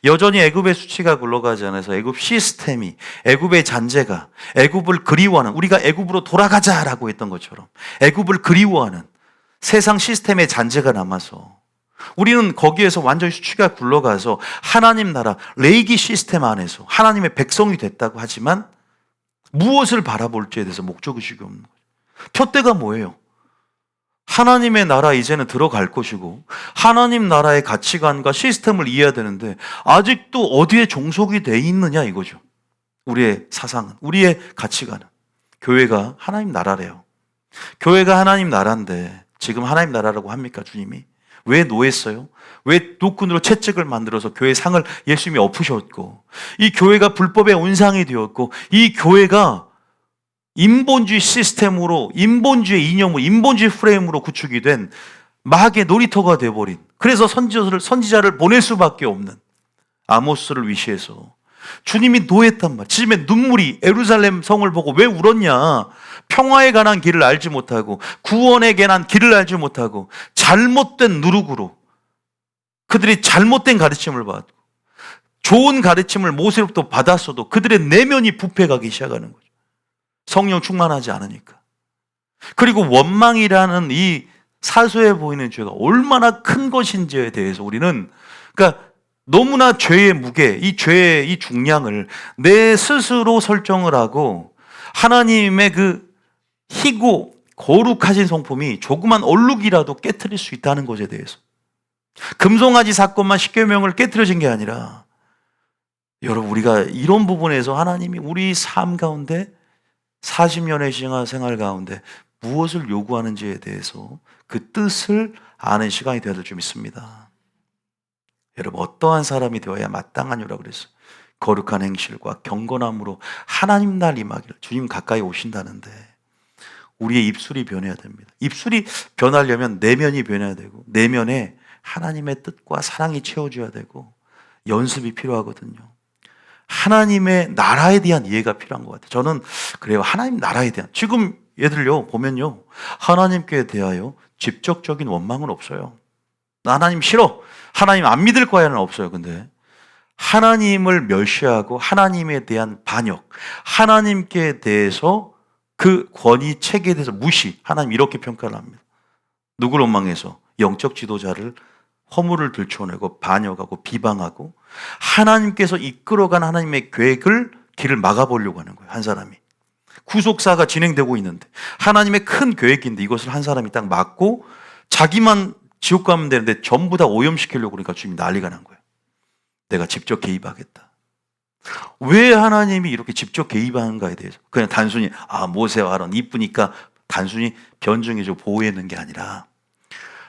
여전히 애굽의 수치가 굴러가지 않아서 애굽 시스템이, 애굽의 잔재가, 애굽을 그리워하는, 우리가 애굽으로 돌아가자라고 했던 것처럼 애굽을 그리워하는 세상 시스템의 잔재가 남아서 우리는 거기에서 완전히 수치가 굴러가서 하나님 나라 레이기 시스템 안에서 하나님의 백성이 됐다고 하지만 무엇을 바라볼지에 대해서 목적의식이 없는 거예요. 푯대가 뭐예요? 하나님의 나라 이제는 들어갈 것이고 하나님 나라의 가치관과 시스템을 이해해야 되는데 아직도 어디에 종속이 돼 있느냐 이거죠. 우리의 사상은, 우리의 가치관은. 교회가 하나님 나라래요. 교회가 하나님 나라인데 지금 하나님 나라라고 합니까, 주님이? 왜 노했어요? 왜 노끈으로 채찍을 만들어서 교회 상을 예수님이 엎으셨고, 이 교회가 불법의 온상이 되었고, 이 교회가 인본주의 시스템으로, 인본주의 이념으로, 인본주의 프레임으로 구축이 된 마귀의 놀이터가 되어버린, 그래서 선지자를 보낼 수밖에 없는, 아모스를 위시해서 주님이 노했단 말이에요. 지금의 눈물이 예루살렘 성을 보고 왜 울었냐? 평화에 관한 길을 알지 못하고 구원에 관한 길을 알지 못하고 잘못된 누룩으로 그들이 잘못된 가르침을 받고 좋은 가르침을 모세로부터 받았어도 그들의 내면이 부패가기 시작하는 거죠. 성령 충만하지 않으니까. 그리고 원망이라는 이 사소해 보이는 죄가 얼마나 큰 것인지에 대해서 우리는 그러니까 너무나 죄의 무게, 이 죄의 이 중량을 내 스스로 설정을 하고 하나님의 그 희고 거룩하신 성품이 조그만 얼룩이라도 깨트릴 수 있다는 것에 대해서 금송아지 사건만 십계명을 깨트려진 게 아니라 여러분 우리가 이런 부분에서 하나님이 우리 삶 가운데 40년의 생활 가운데 무엇을 요구하는지에 대해서 그 뜻을 아는 시간이 되어야 될 줄 믿습니다. 여러분 어떠한 사람이 되어야 마땅하냐고 그랬어요. 거룩한 행실과 경건함으로 하나님 날 임하기를. 주님 가까이 오신다는데 우리의 입술이 변해야 됩니다. 입술이 변하려면 내면이 변해야 되고 내면에 하나님의 뜻과 사랑이 채워줘야 되고 연습이 필요하거든요. 하나님의 나라에 대한 이해가 필요한 것 같아요. 저는 그래요. 하나님 나라에 대한 지금 얘들요 보면요 하나님께 대하여 직접적인 원망은 없어요. 나 하나님 싫어. 하나님 안 믿을 거야는 없어요. 근데 하나님을 멸시하고 하나님에 대한 반역, 하나님께 대해서 그 권위 체계에 대해서 무시, 하나님 이렇게 평가를 합니다. 누구를 원망해서? 영적 지도자를 허물을 들춰내고 반역하고 비방하고 하나님께서 이끌어간 하나님의 계획을 길을 막아보려고 하는 거예요. 한 사람이. 구속사가 진행되고 있는데 하나님의 큰 계획인데 이것을 한 사람이 딱 막고 자기만 지옥 가면 되는데 전부 다 오염시키려고 그러니까 주님이 난리가 난 거예요. 내가 직접 개입하겠다. 왜 하나님이 이렇게 직접 개입하는가에 대해서 그냥 단순히 모세와 아론 이쁘니까 단순히 변증해주고 보호했는 게 아니라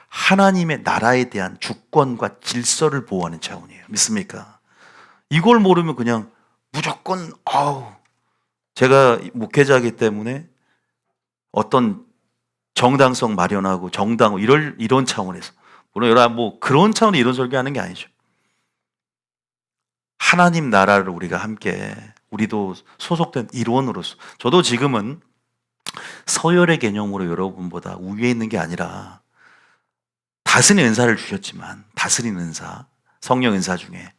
하나님의 나라에 대한 주권과 질서를 보호하는 차원이에요. 믿습니까? 이걸 모르면 그냥 무조건 제가 목회자이기 때문에 어떤 정당성 마련하고 정당하고 이런 차원에서 물론 여러분 그런 차원의 이런 설교하는 게 아니죠. 하나님 나라를 우리가 함께 우리도 소속된 일원으로서 저도 지금은 서열의 개념으로 여러분보다 우위에 있는 게 아니라 다스리는 은사를 주셨지만 다스리는 은사, 성령 은사 중에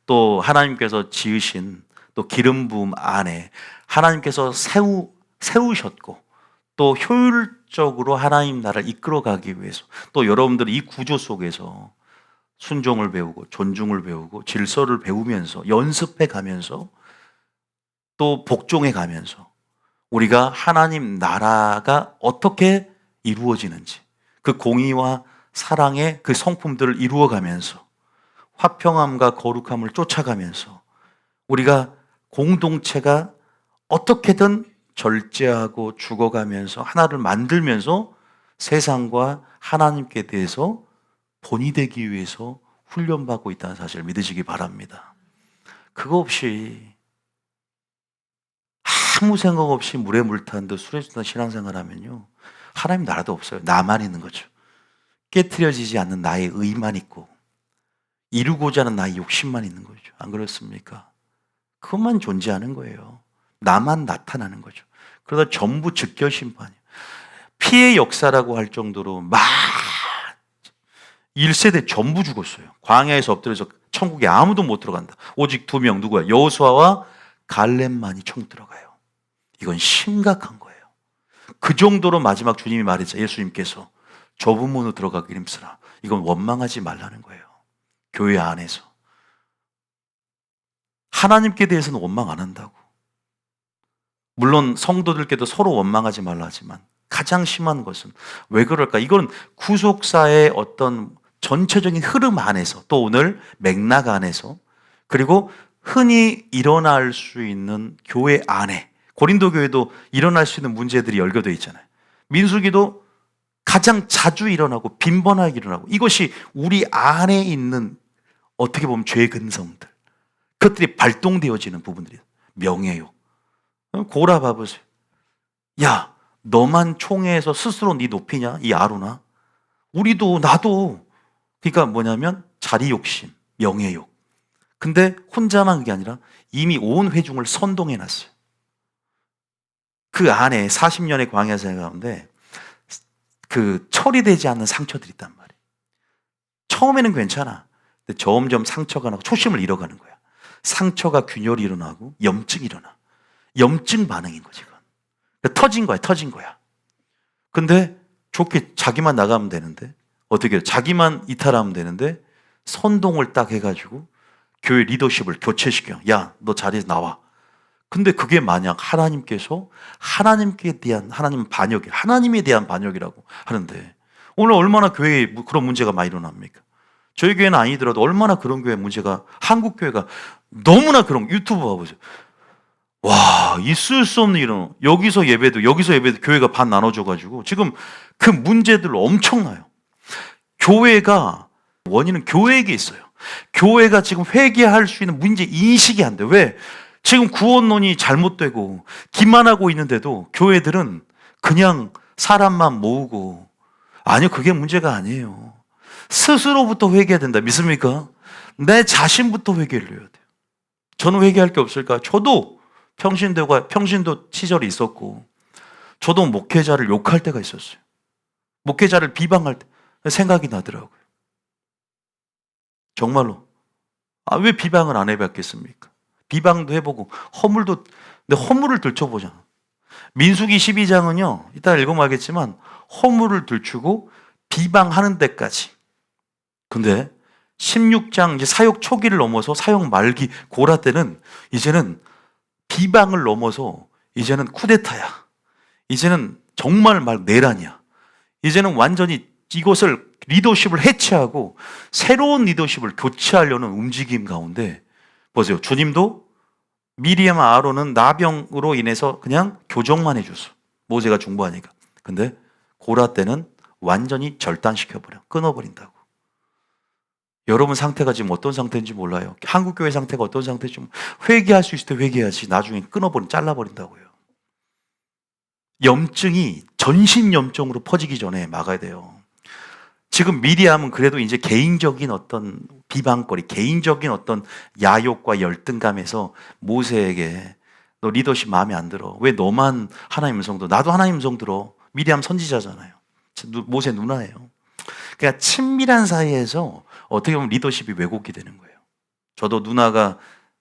또 하나님께서 지으신 또 기름 부음 안에 하나님께서 세우셨고 또 효율적으로 하나님 나라를 이끌어가기 위해서 또 여러분들이 이 구조 속에서 순종을 배우고 존중을 배우고 질서를 배우면서 연습해 가면서 또 복종해 가면서 우리가 하나님 나라가 어떻게 이루어지는지 그 공의와 사랑의 그 성품들을 이루어가면서 화평함과 거룩함을 쫓아가면서 우리가 공동체가 어떻게든 절제하고 죽어가면서 하나를 만들면서 세상과 하나님께 대해서 본이 되기 위해서 훈련받고 있다는 사실을 믿으시기 바랍니다. 그거 없이 아무 생각 없이 물에 물 탄 듯 술에 든 신앙생활 하면요 하나님 나라도 없어요. 나만 있는 거죠. 깨트려지지 않는 나의 의만 있고 이루고자 하는 나의 욕심만 있는 거죠. 안 그렇습니까? 그것만 존재하는 거예요. 나만 나타나는 거죠. 그러다 전부 즉결심판이에요. 피해 역사라고 할 정도로 막 1세대 전부 죽었어요. 광야에서 엎드려서 천국에 아무도 못 들어간다. 오직 2명 누구야? 여호수아와 갈렙만이 천국 들어가요. 이건 심각한 거예요. 그 정도로 마지막 주님이 말했죠. 예수님께서 좁은 문으로 들어가기 힘쓰라. 이건 원망하지 말라는 거예요. 교회 안에서. 하나님께 대해서는 원망 안 한다고. 물론 성도들께도 서로 원망하지 말라 하지만 가장 심한 것은 왜 그럴까? 이건 구속사의 어떤 전체적인 흐름 안에서 또 오늘 맥락 안에서 그리고 흔히 일어날 수 있는 교회 안에 고린도 교회도 일어날 수 있는 문제들이 열거되어 있잖아요. 민수기도 가장 자주 일어나고 빈번하게 일어나고 이것이 우리 안에 있는 어떻게 보면 죄의 근성들 그것들이 발동되어지는 부분들이에요. 명예욕. 고라 봐보세요. 야, 너만 총회에서 스스로 네 높이냐? 이 아로나? 우리도 나도 그러니까 뭐냐면 자리 욕심, 명예욕. 근데 혼자만 그게 아니라 이미 온 회중을 선동해 놨어요. 그 안에 40년의 광야 생활 가운데 그 처리되지 않는 상처들이 있단 말이에요. 처음에는 괜찮아. 근데 점점 상처가 나고 초심을 잃어가는 거야. 상처가 균열이 일어나고 염증이 일어나. 염증 반응인 거지, 그건. 그러니까 터진 거야. 근데 좋게 자기만 나가면 되는데, 어떻게 해요? 자기만 이탈하면 되는데, 선동을 딱 해가지고, 교회 리더십을 교체시켜. 야, 너 자리에서 나와. 근데 그게 만약 하나님께 대한, 하나님에 대한 반역이라고 하는데, 오늘 얼마나 교회에 그런 문제가 많이 일어납니까? 저희 교회는 아니더라도 얼마나 그런 교회 문제가, 한국 교회가 너무나 그런, 유튜브 봐보세요. 와, 있을 수 없는 일은 여기서 예배도 교회가 반 나눠져가지고 지금 그 문제들 엄청나요. 교회가, 원인은 교회에게 있어요. 교회가 지금 회개할 수 있는 문제 인식이 안 돼. 왜? 지금 구원론이 잘못되고 기만하고 있는데도 교회들은 그냥 사람만 모으고, 아니요, 그게 문제가 아니에요. 스스로부터 회개해야 된다. 믿습니까? 내 자신부터 회개를 해야 돼요. 저는 회개할 게 없을까? 저도 평신도 시절이 있었고, 저도 목회자를 욕할 때가 있었어요. 목회자를 비방할 때 생각이 나더라고요. 정말로. 아, 왜 비방을 안 해봤겠습니까? 비방도 해보고, 근데 허물을 들춰보자. 민수기 12장은요, 이따 읽으면 알겠지만, 허물을 들추고 비방하는 데까지. 근데 16장 이제 사역 초기를 넘어서 사역 말기 고라 때는 이제는 비방을 넘어서 이제는 쿠데타야. 이제는 정말 내란이야. 이제는 완전히 이것을 리더십을 해체하고 새로운 리더십을 교체하려는 움직임 가운데 보세요. 주님도 미리암 아론은 나병으로 인해서 그냥 교정만 해줬어. 모세가 중보하니까. 근데 고라 때는 완전히 절단시켜버려. 끊어버린다고. 여러분 상태가 지금 어떤 상태인지 몰라요. 한국교회 상태가 어떤 상태인지 회개할 수 있을 때 회개해야지 나중에 잘라버린다고요. 염증이 전신염증으로 퍼지기 전에 막아야 돼요. 지금 미리암은 그래도 이제 개인적인 어떤 비방거리, 개인적인 어떤 야욕과 열등감에서 모세에게 너 리더십 마음에 안 들어. 왜 너만 하나님 음성 들어? 나도 하나님 음성 들어. 미리암 선지자잖아요. 모세 누나예요. 그러니까 친밀한 사이에서 어떻게 보면 리더십이 왜곡이 되는 거예요. 저도 누나가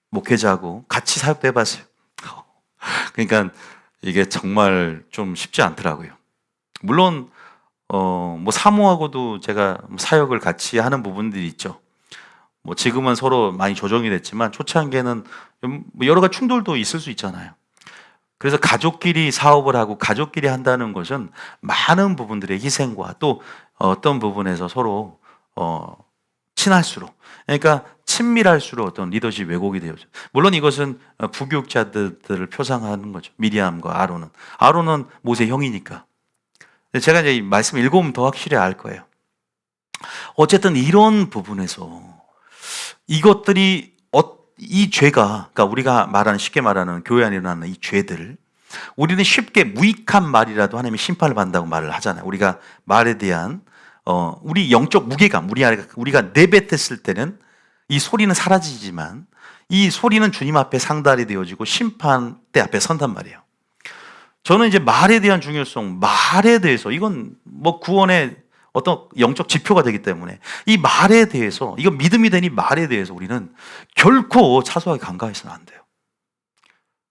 목회자고 같이 사역도 해봤어요. 그러니까 이게 정말 좀 쉽지 않더라고요. 물론 뭐 사모하고도 제가 사역을 같이 하는 부분들이 있죠. 뭐 지금은 서로 많이 조정이 됐지만 초창기에는 여러 가지 충돌도 있을 수 있잖아요. 그래서 가족끼리 사업을 하고 가족끼리 한다는 것은 많은 부분들의 희생과 또 어떤 부분에서 서로 친할수록, 그러니까 친밀할수록 어떤 리더십 왜곡이 되어져. 물론 이것은 부교육자들을 표상하는 거죠. 미리암과 아론은 모세 형이니까. 제가 이제 말씀 읽어보면 더 확실히 알 거예요. 어쨌든 이런 부분에서 이것들이 이 죄가, 그러니까 우리가 쉽게 말하는 교회 안에 일어나는 이 죄들, 우리는 쉽게 무익한 말이라도 하나님이 심판을 받는다고 말을 하잖아요. 우리가 말에 대한 우리 영적 무게감, 우리가 내뱉었을 때는 이 소리는 사라지지만 이 소리는 주님 앞에 상달이 되어지고 심판대 앞에 선단 말이에요. 저는 이제 말에 대한 중요성, 말에 대해서 이건 뭐 구원의 어떤 영적 지표가 되기 때문에 이 말에 대해서, 이거 믿음이 되니 말에 대해서 우리는 결코 사소하게 간과해서는 안 돼요.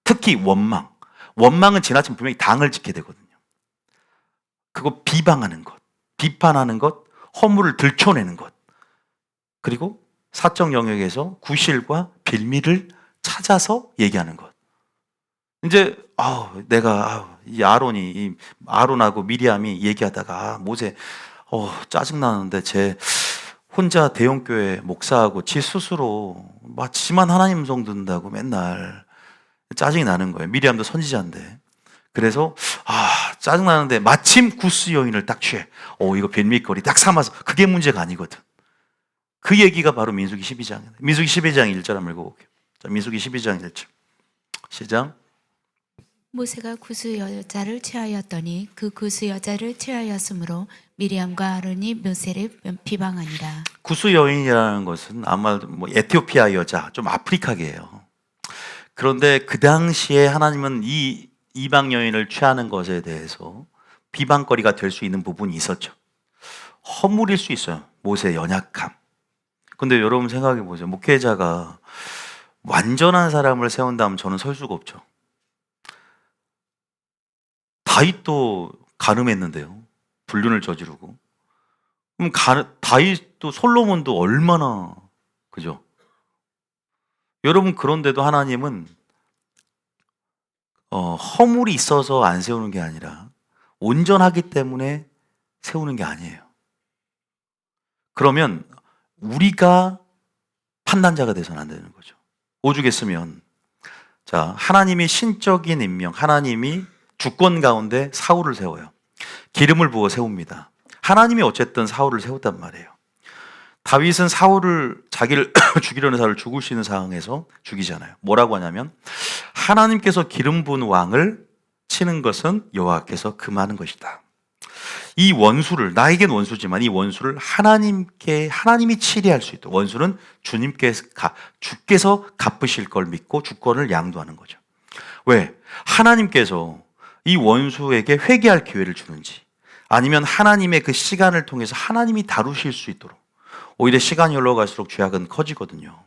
특히 원망은 지나치면 분명히 당을 짓게 되거든요. 그거 비방하는 것, 비판하는 것, 허물을 들춰내는 것, 그리고 사적 영역에서 구실과 빌미를 찾아서 얘기하는 것. 이제 이 아론하고 미리암이 얘기하다가 모세 짜증나는데 쟤 혼자 대형교회 목사하고 지 스스로 지만 하나님 음성 듣는다고 맨날 짜증이 나는 거예요. 미리암도 선지자인데. 그래서 짜증나는데 마침 구스 여인을 딱 취해. 이거 빈밋거리 딱 삼아서. 그게 문제가 아니거든. 그 얘기가 바로 민수기 12장이에요. 민수기 12장 1절 한번 읽어볼게요. 자, 민수기 12장 1절 시작. 모세가 구스 여자를 취하였더니 그 구스 여자를 취하였으므로 미리암과 아론이 모세를 비방하니라. 구스 여인이라는 것은 아마 뭐 에티오피아 여자, 좀 아프리카계예요. 그런데 그 당시에 하나님은 이 이방 여인을 취하는 것에 대해서 비방거리가 될 수 있는 부분이 있었죠. 허물일 수 있어요. 모세의 연약함. 근데 여러분 생각해 보세요. 목회자가 완전한 사람을 세운다면 저는 설 수가 없죠. 다윗도 간음했는데요. 불륜을 저지르고. 그럼 다윗도 솔로몬도 얼마나 그죠? 여러분 그런데도 하나님은 허물이 있어서 안 세우는 게 아니라 온전하기 때문에 세우는 게 아니에요. 그러면 우리가 판단자가 돼서는 안 되는 거죠. 오죽했으면 자 하나님이 신적인 임명, 하나님이 주권 가운데 사울을 세워요. 기름을 부어 세웁니다. 하나님이 어쨌든 사울을 세웠단 말이에요. 다윗은 사울을 자기를 죽이려는 사울을 죽을 수 있는 상황에서 죽이잖아요. 뭐라고 하냐면 하나님께서 기름 부은 왕을 치는 것은 여호와께서 금하는 것이다. 이 원수를 나에겐 원수지만 이 원수를 하나님이 치리할 수 있도록 원수는 주께서 갚으실 걸 믿고 주권을 양도하는 거죠. 왜? 하나님께서 이 원수에게 회개할 기회를 주는지 아니면 하나님의 그 시간을 통해서 하나님이 다루실 수 있도록 오히려 시간이 흘러갈수록 죄악은 커지거든요.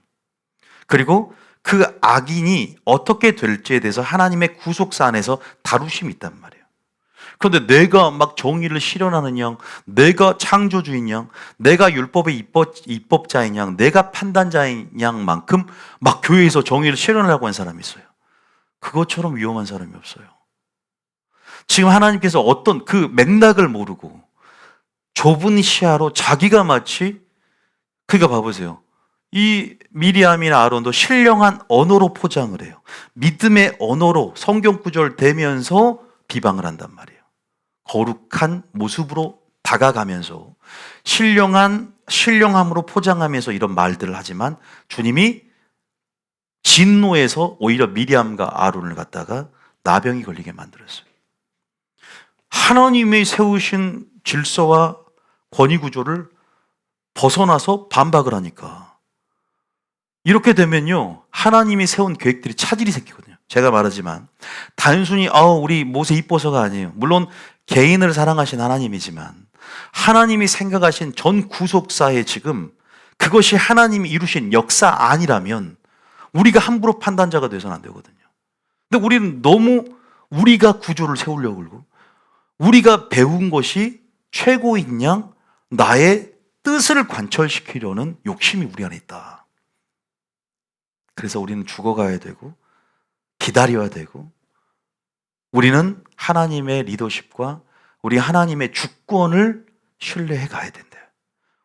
그리고 그 악인이 어떻게 될지에 대해서 하나님의 구속사 안에서 다루심이 있단 말이에요. 그런데 내가 막 정의를 실현하는 양, 내가 창조주인 양, 내가 율법의 입법자인 양, 내가 판단자인 양만큼 막 교회에서 정의를 실현하려고 하는 사람이 있어요. 그것처럼 위험한 사람이 없어요. 지금 하나님께서 어떤 그 맥락을 모르고 좁은 시야로 자기가 마치 그러니까 봐보세요. 이 미리암이나 아론도 신령한 언어로 포장을 해요. 믿음의 언어로 성경 구절 대면서 비방을 한단 말이에요. 거룩한 모습으로 다가가면서 신령함으로 포장하면서 이런 말들을 하지만 주님이 진노해서 오히려 미리암과 아론을 갖다가 나병이 걸리게 만들었어요. 하나님이 세우신 질서와 권위 구조를 벗어나서 반박을 하니까 이렇게 되면요 하나님이 세운 계획들이 차질이 생기거든요. 제가 말하지만 단순히 우리 모세 이뻐서가 아니에요. 물론 개인을 사랑하신 하나님이지만 하나님이 생각하신 전 구속사에 지금 그것이 하나님이 이루신 역사 아니라면 우리가 함부로 판단자가 돼서는 안 되거든요. 근데 우리는 너무 우리가 구조를 세우려고 그러고 우리가 배운 것이 최고인 양 나의 뜻을 관철시키려는 욕심이 우리 안에 있다. 그래서 우리는 죽어가야 되고 기다려야 되고 우리는 하나님의 리더십과 우리 하나님의 주권을 신뢰해 가야 된대요.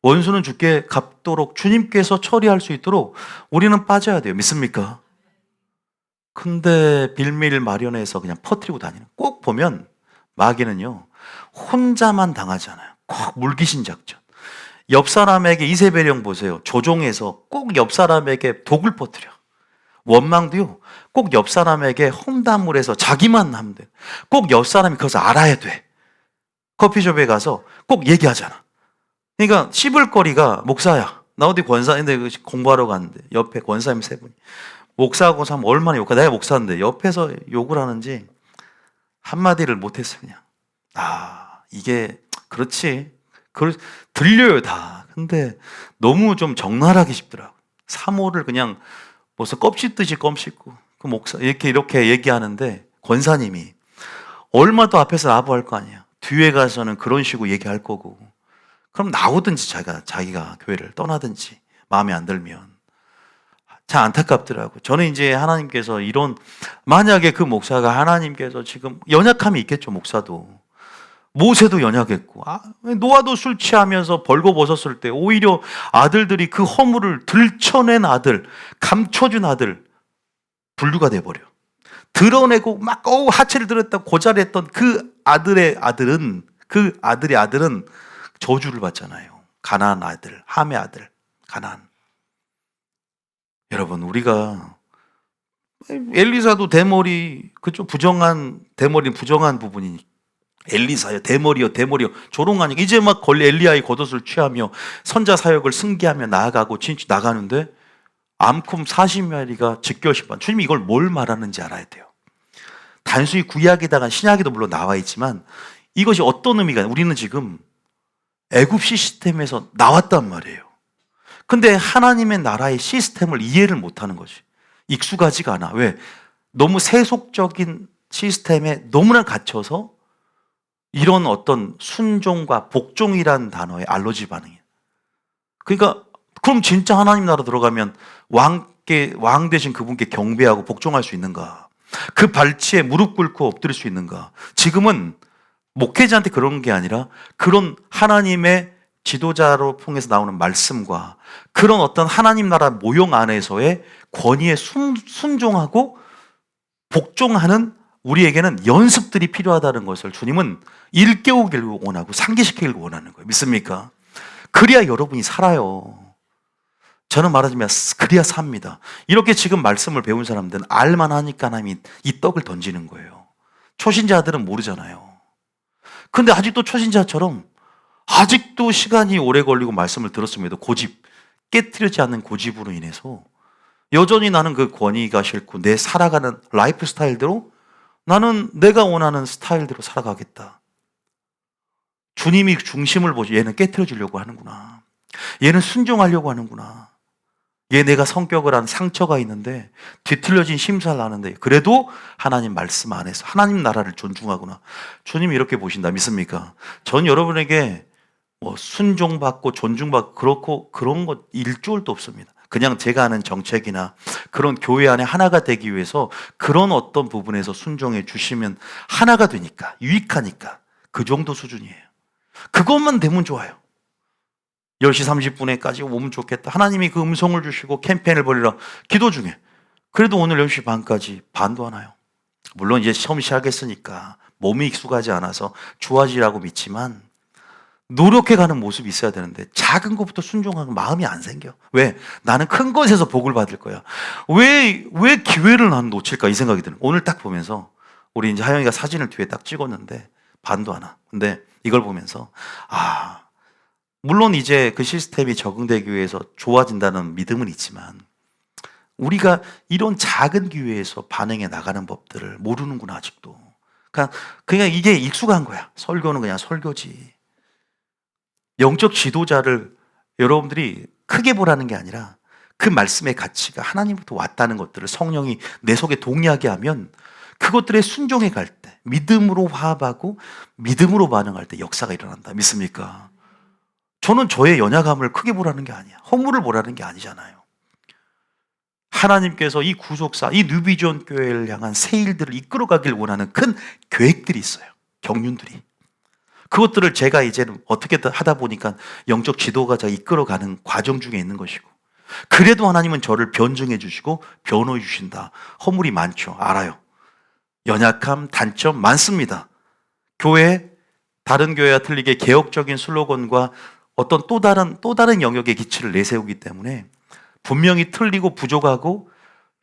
원수는 주께 갚도록 주님께서 처리할 수 있도록 우리는 빠져야 돼요. 믿습니까? 근데 빌미를 마련해서 그냥 퍼뜨리고 다니는 꼭 보면 마귀는요 혼자만 당하잖아요. 꼭 물귀신 작전. 옆 사람에게 이세벨령 보세요. 조종해서 꼭 옆 사람에게 독을 퍼뜨려. 원망도요. 꼭 옆 사람에게 험담을 해서 자기만 하면 돼. 꼭 옆 사람이 그것을 알아야 돼. 커피숍에 가서 꼭 얘기하잖아. 그러니까 씹을 거리가 목사야. 나 어디 권사인데 공부하러 갔는데 옆에 권사님 세 분이 목사하고 사면 얼마나 욕하. 내가 목사인데 옆에서 욕을 하는지 한마디를 못했어요. 그냥 이게 그렇지. 들려요 다. 근데 너무 좀 적나라하게 싶더라고. 사모를 그냥 벌써 껍질듯이 껌 씹고 그 목사 이렇게 얘기하는데 권사님이 얼마 더 앞에서 아부할 거 아니야. 뒤에 가서는 그런 식으로 얘기할 거고. 그럼 나오든지 자기가 교회를 떠나든지 마음에 안 들면 참 안타깝더라고. 저는 이제 하나님께서 만약에 그 목사가 하나님께서 지금 연약함이 있겠죠. 목사도 모세도 연약했고 노아도 술 취하면서 벌거벗었을 때 오히려 아들들이 그 허물을 들춰낸 아들, 감춰준 아들 분류가 돼버려. 드러내고 막 하체를 드렸다고 고자리했던 그 아들의 아들은 저주를 받잖아요. 가나안 아들, 함의 아들, 가나안. 여러분 우리가 엘리사도 대머리, 그쪽 부정한 대머리는 부정한 부분이니 엘리사여 대머리여 대머리여 조롱하니까 이제 막 걸리 엘리야의 겉옷을 취하며 선자 사역을 승계하며 나아가고 진짜 나가는데 암콤 40마리가 즉결심판. 주님이 이걸 뭘 말하는지 알아야 돼요. 단순히 구약에다가 신약에도 물론 나와 있지만 이것이 어떤 의미가, 우리는 지금 애굽 시스템에서 나왔단 말이에요. 근데 하나님의 나라의 시스템을 이해를 못하는 거지. 익숙하지가 않아. 왜? 너무 세속적인 시스템에 너무나 갇혀서 이런 어떤 순종과 복종이란 단어에 알러지 반응이에요. 그러니까 그럼 진짜 하나님 나라 들어가면 왕 대신 그분께 경배하고 복종할 수 있는가? 그 발치에 무릎 꿇고 엎드릴 수 있는가? 지금은 목회자한테 그런 게 아니라 그런 하나님의 지도자로 통해서 나오는 말씀과 그런 어떤 하나님 나라 모형 안에서의 권위에 순종하고 복종하는 우리에게는 연습들이 필요하다는 것을 주님은 일깨우길 원하고 상기시키길 원하는 거예요. 믿습니까? 그래야 여러분이 살아요. 저는 말하자면 그래야 삽니다. 이렇게 지금 말씀을 배운 사람들은 알만 하니까 하나님이 이 떡을 던지는 거예요. 초신자들은 모르잖아요. 근데 아직도 초신자처럼 아직도 시간이 오래 걸리고 말씀을 들었음에도 고집, 깨트리지 않는 고집으로 인해서 여전히 나는 그 권위가 싫고 내 살아가는 라이프 스타일대로 나는 내가 원하는 스타일대로 살아가겠다. 주님이 중심을 보지. 얘는 깨트려주려고 하는구나. 얘는 순종하려고 하는구나. 얘 내가 성격을 한 상처가 있는데 뒤틀려진 심사를 하는데 그래도 하나님 말씀 안에서 하나님 나라를 존중하구나. 주님이 이렇게 보신다. 믿습니까? 전 여러분에게 뭐 순종받고 존중받고 그렇고 그런 것 일조일도 없습니다. 그냥 제가 아는 정책이나 그런 교회 안에 하나가 되기 위해서 그런 어떤 부분에서 순종해 주시면 하나가 되니까, 유익하니까 그 정도 수준이에요. 그것만 되면 좋아요. 10시 30분에까지 오면 좋겠다. 하나님이 그 음성을 주시고 캠페인을 벌이라 기도 중에 그래도 오늘 10시 반까지 반도 하나요. 물론 이제 처음 시작했으니까 몸이 익숙하지 않아서 좋아지라고 믿지만 노력해가는 모습이 있어야 되는데 작은 것부터 순종하면 마음이 안 생겨. 왜? 나는 큰 것에서 복을 받을 거야. 왜 기회를 난 놓칠까 이 생각이 드는. 오늘 딱 보면서 우리 이제 하영이가 사진을 뒤에 딱 찍었는데 반도 하나. 근데 이걸 보면서 물론 이제 그 시스템이 적응되기 위해서 좋아진다는 믿음은 있지만 우리가 이런 작은 기회에서 반응해 나가는 법들을 모르는구나 아직도. 그냥 이게 익숙한 거야. 설교는 그냥 설교지. 영적 지도자를 여러분들이 크게 보라는 게 아니라 그 말씀의 가치가 하나님부터 왔다는 것들을 성령이 내 속에 동의하게 하면 그것들에 순종해 갈 때 믿음으로 화합하고 믿음으로 반응할 때 역사가 일어난다. 믿습니까? 저는 저의 연약함을 크게 보라는 게 아니야. 허물을 보라는 게 아니잖아요. 하나님께서 이 구속사, 이 뉴비전 교회를 향한 새 일들을 이끌어가길 원하는 큰 계획들이 있어요. 경륜들이. 그것들을 제가 이제는 어떻게 하다 보니까 영적 지도가자 이끌어가는 과정 중에 있는 것이고 그래도 하나님은 저를 변증해 주시고 변호해 주신다. 허물이 많죠. 알아요. 연약함, 단점 많습니다. 교회, 다른 교회와 틀리게 개혁적인 슬로건과 어떤 또 다른 영역의 기치를 내세우기 때문에 분명히 틀리고 부족하고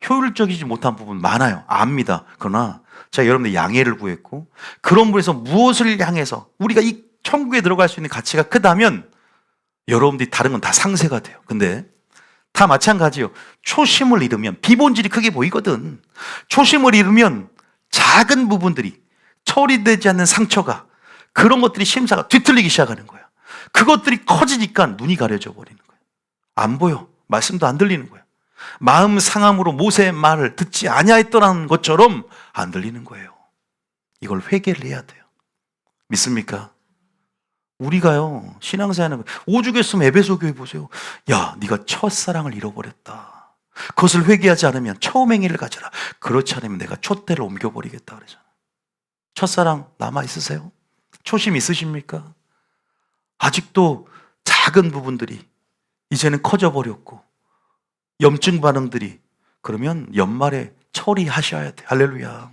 효율적이지 못한 부분 많아요. 압니다. 그러나 제가 여러분들 양해를 구했고 그런 분에서 무엇을 향해서 우리가 이 천국에 들어갈 수 있는 가치가 크다면 여러분들이 다른 건 다 상쇄가 돼요. 근데 다 마찬가지예요. 초심을 잃으면 비본질이 크게 보이거든. 초심을 잃으면 작은 부분들이 처리되지 않는 상처가 그런 것들이 심사가 뒤틀리기 시작하는 거야. 그것들이 커지니까 눈이 가려져 버리는 거야. 안 보여. 말씀도 안 들리는 거야. 마음 상함으로 모세의 말을 듣지 아니하였더라는 것처럼 안 들리는 거예요. 이걸 회개를 해야 돼요. 믿습니까? 우리가요 신앙생활은 오죽했으면 에베소 교회 보세요. 야, 네가 첫사랑을 잃어버렸다. 그것을 회개하지 않으면 처음 행위를 가져라. 그렇지 않으면 내가 촛대를 옮겨버리겠다 그러잖아. 첫사랑 남아 있으세요? 초심 있으십니까? 아직도 작은 부분들이 이제는 커져버렸고 염증 반응들이 그러면 연말에 처리하셔야 돼. 할렐루야.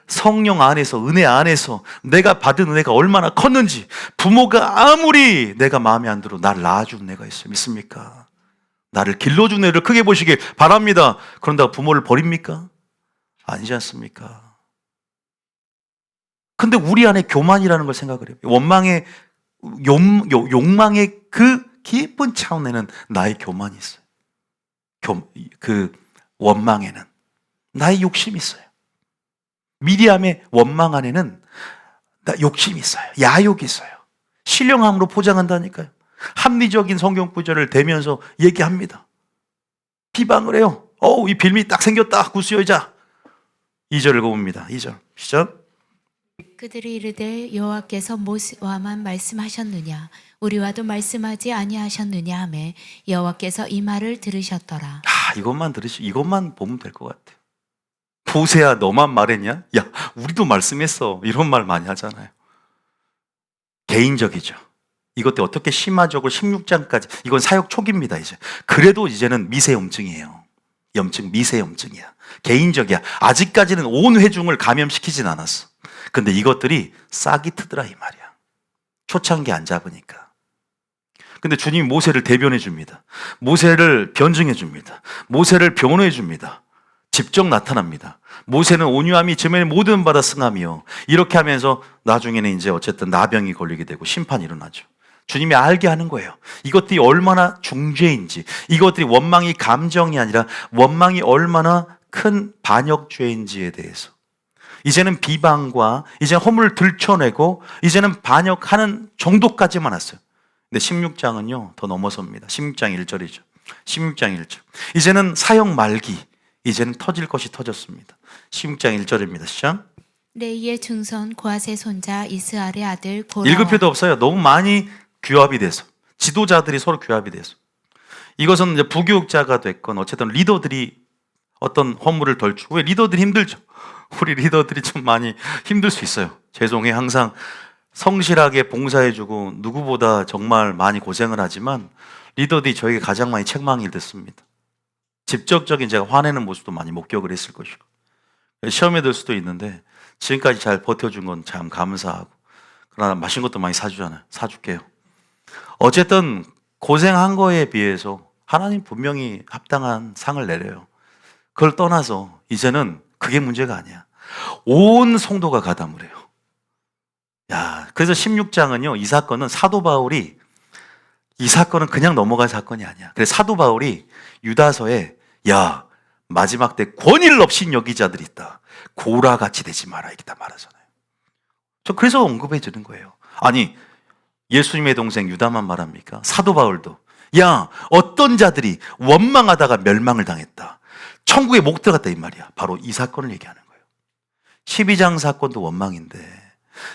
성령 안에서 은혜 안에서 내가 받은 은혜가 얼마나 컸는지 부모가 아무리 내가 마음에 안 들어 나를 낳아준 은혜가 있어요. 믿습니까? 나를 길러준 은혜를 크게 보시길 바랍니다. 그런다고 부모를 버립니까? 아니지 않습니까? 근데 우리 안에 교만이라는 걸 생각을 해요. 원망의 욕망의 그 깊은 차원에는 나의 교만이 있어요. 그 원망에는 나의 욕심이 있어요. 미리암의 원망 안에는 나 욕심이 있어요. 야욕이 있어요. 신령함으로 포장한다니까요. 합리적인 성경 구절을 대면서 얘기합니다. 비방을 해요. 이 빌미 딱 생겼다. 구스 여자. 2절을 봅니다. 2절 시작. 그들이 이르되 여호와께서 모세와만 말씀하셨느냐 우리와도 말씀하지 아니하셨느냐 하매 여호와께서 이 말을 들으셨더라. 이것만 보면 될 것 같아요. 보세야 너만 말했냐? 야, 우리도 말씀했어. 이런 말 많이 하잖아요. 개인적이죠. 이것도 어떻게 심화적으로 16장까지 이건 사역 초기입니다. 이제 그래도 이제는 미세염증이에요. 미세염증이야. 개인적이야. 아직까지는 온 회중을 감염시키진 않았어. 근데 이것들이 싹이 트더라 이 말이야. 초창기 안 잡으니까. 근데 주님이 모세를 대변해 줍니다. 모세를 변증해 줍니다. 모세를 변호해 줍니다. 직접 나타납니다. 모세는 온유함이 즈면의 모든 바다 승함이요. 이렇게 하면서 나중에는 이제 어쨌든 나병이 걸리게 되고 심판이 일어나죠. 주님이 알게 하는 거예요. 이것들이 얼마나 중죄인지, 이것들이 원망이 감정이 아니라 원망이 얼마나 큰 반역죄인지에 대해서. 이제는 비방과 이제 허물을 들춰내고 이제는 반역하는 정도까지만 왔어요. 근데 16장은요 더 넘어섭니다. 16장 1절이죠. 16장 1절. 이제는 사형 말기, 이제는 터질 것이 터졌습니다. 16장 1절입니다. 시작. 레이의 중손 고아세 손자 이스알의 아들 고라. 읽을 필요도 없어요. 너무 많이 규합이 돼서, 지도자들이 서로 규합이 돼서. 이것은 이제 부교육자가 됐건 어쨌든 리더들이 어떤 허물을 덜 주고, 왜 리더들이 힘들죠. 우리 리더들이 좀 많이 힘들 수 있어요. 죄송해. 항상 성실하게 봉사해주고 누구보다 정말 많이 고생을 하지만 리더들이 저에게 가장 많이 책망이 됐습니다. 직접적인 제가 화내는 모습도 많이 목격을 했을 것이고 시험에 들 수도 있는데 지금까지 잘 버텨준 건 참 감사하고, 그러나 맛있는 것도 많이 사주잖아요. 사줄게요. 어쨌든 고생한 거에 비해서 하나님 분명히 합당한 상을 내려요. 그걸 떠나서 이제는 그게 문제가 아니야. 온 성도가 가담을 해요. 야, 그래서 16장은요, 이 사건은 사도 바울이, 이 사건은 그냥 넘어갈 사건이 아니야. 그래서 사도 바울이 유다서에, 야, 마지막 때 권위를 없인 여기자들이 있다. 고라같이 되지 마라. 이렇게 다 말하잖아요. 저 그래서 언급해 주는 거예요. 아니, 예수님의 동생 유다만 말합니까? 사도 바울도, 야, 어떤 자들이 원망하다가 멸망을 당했다. 천국에 못 들어갔다 이 말이야. 바로 이 사건을 얘기하는 거예요. 12장 사건도 원망인데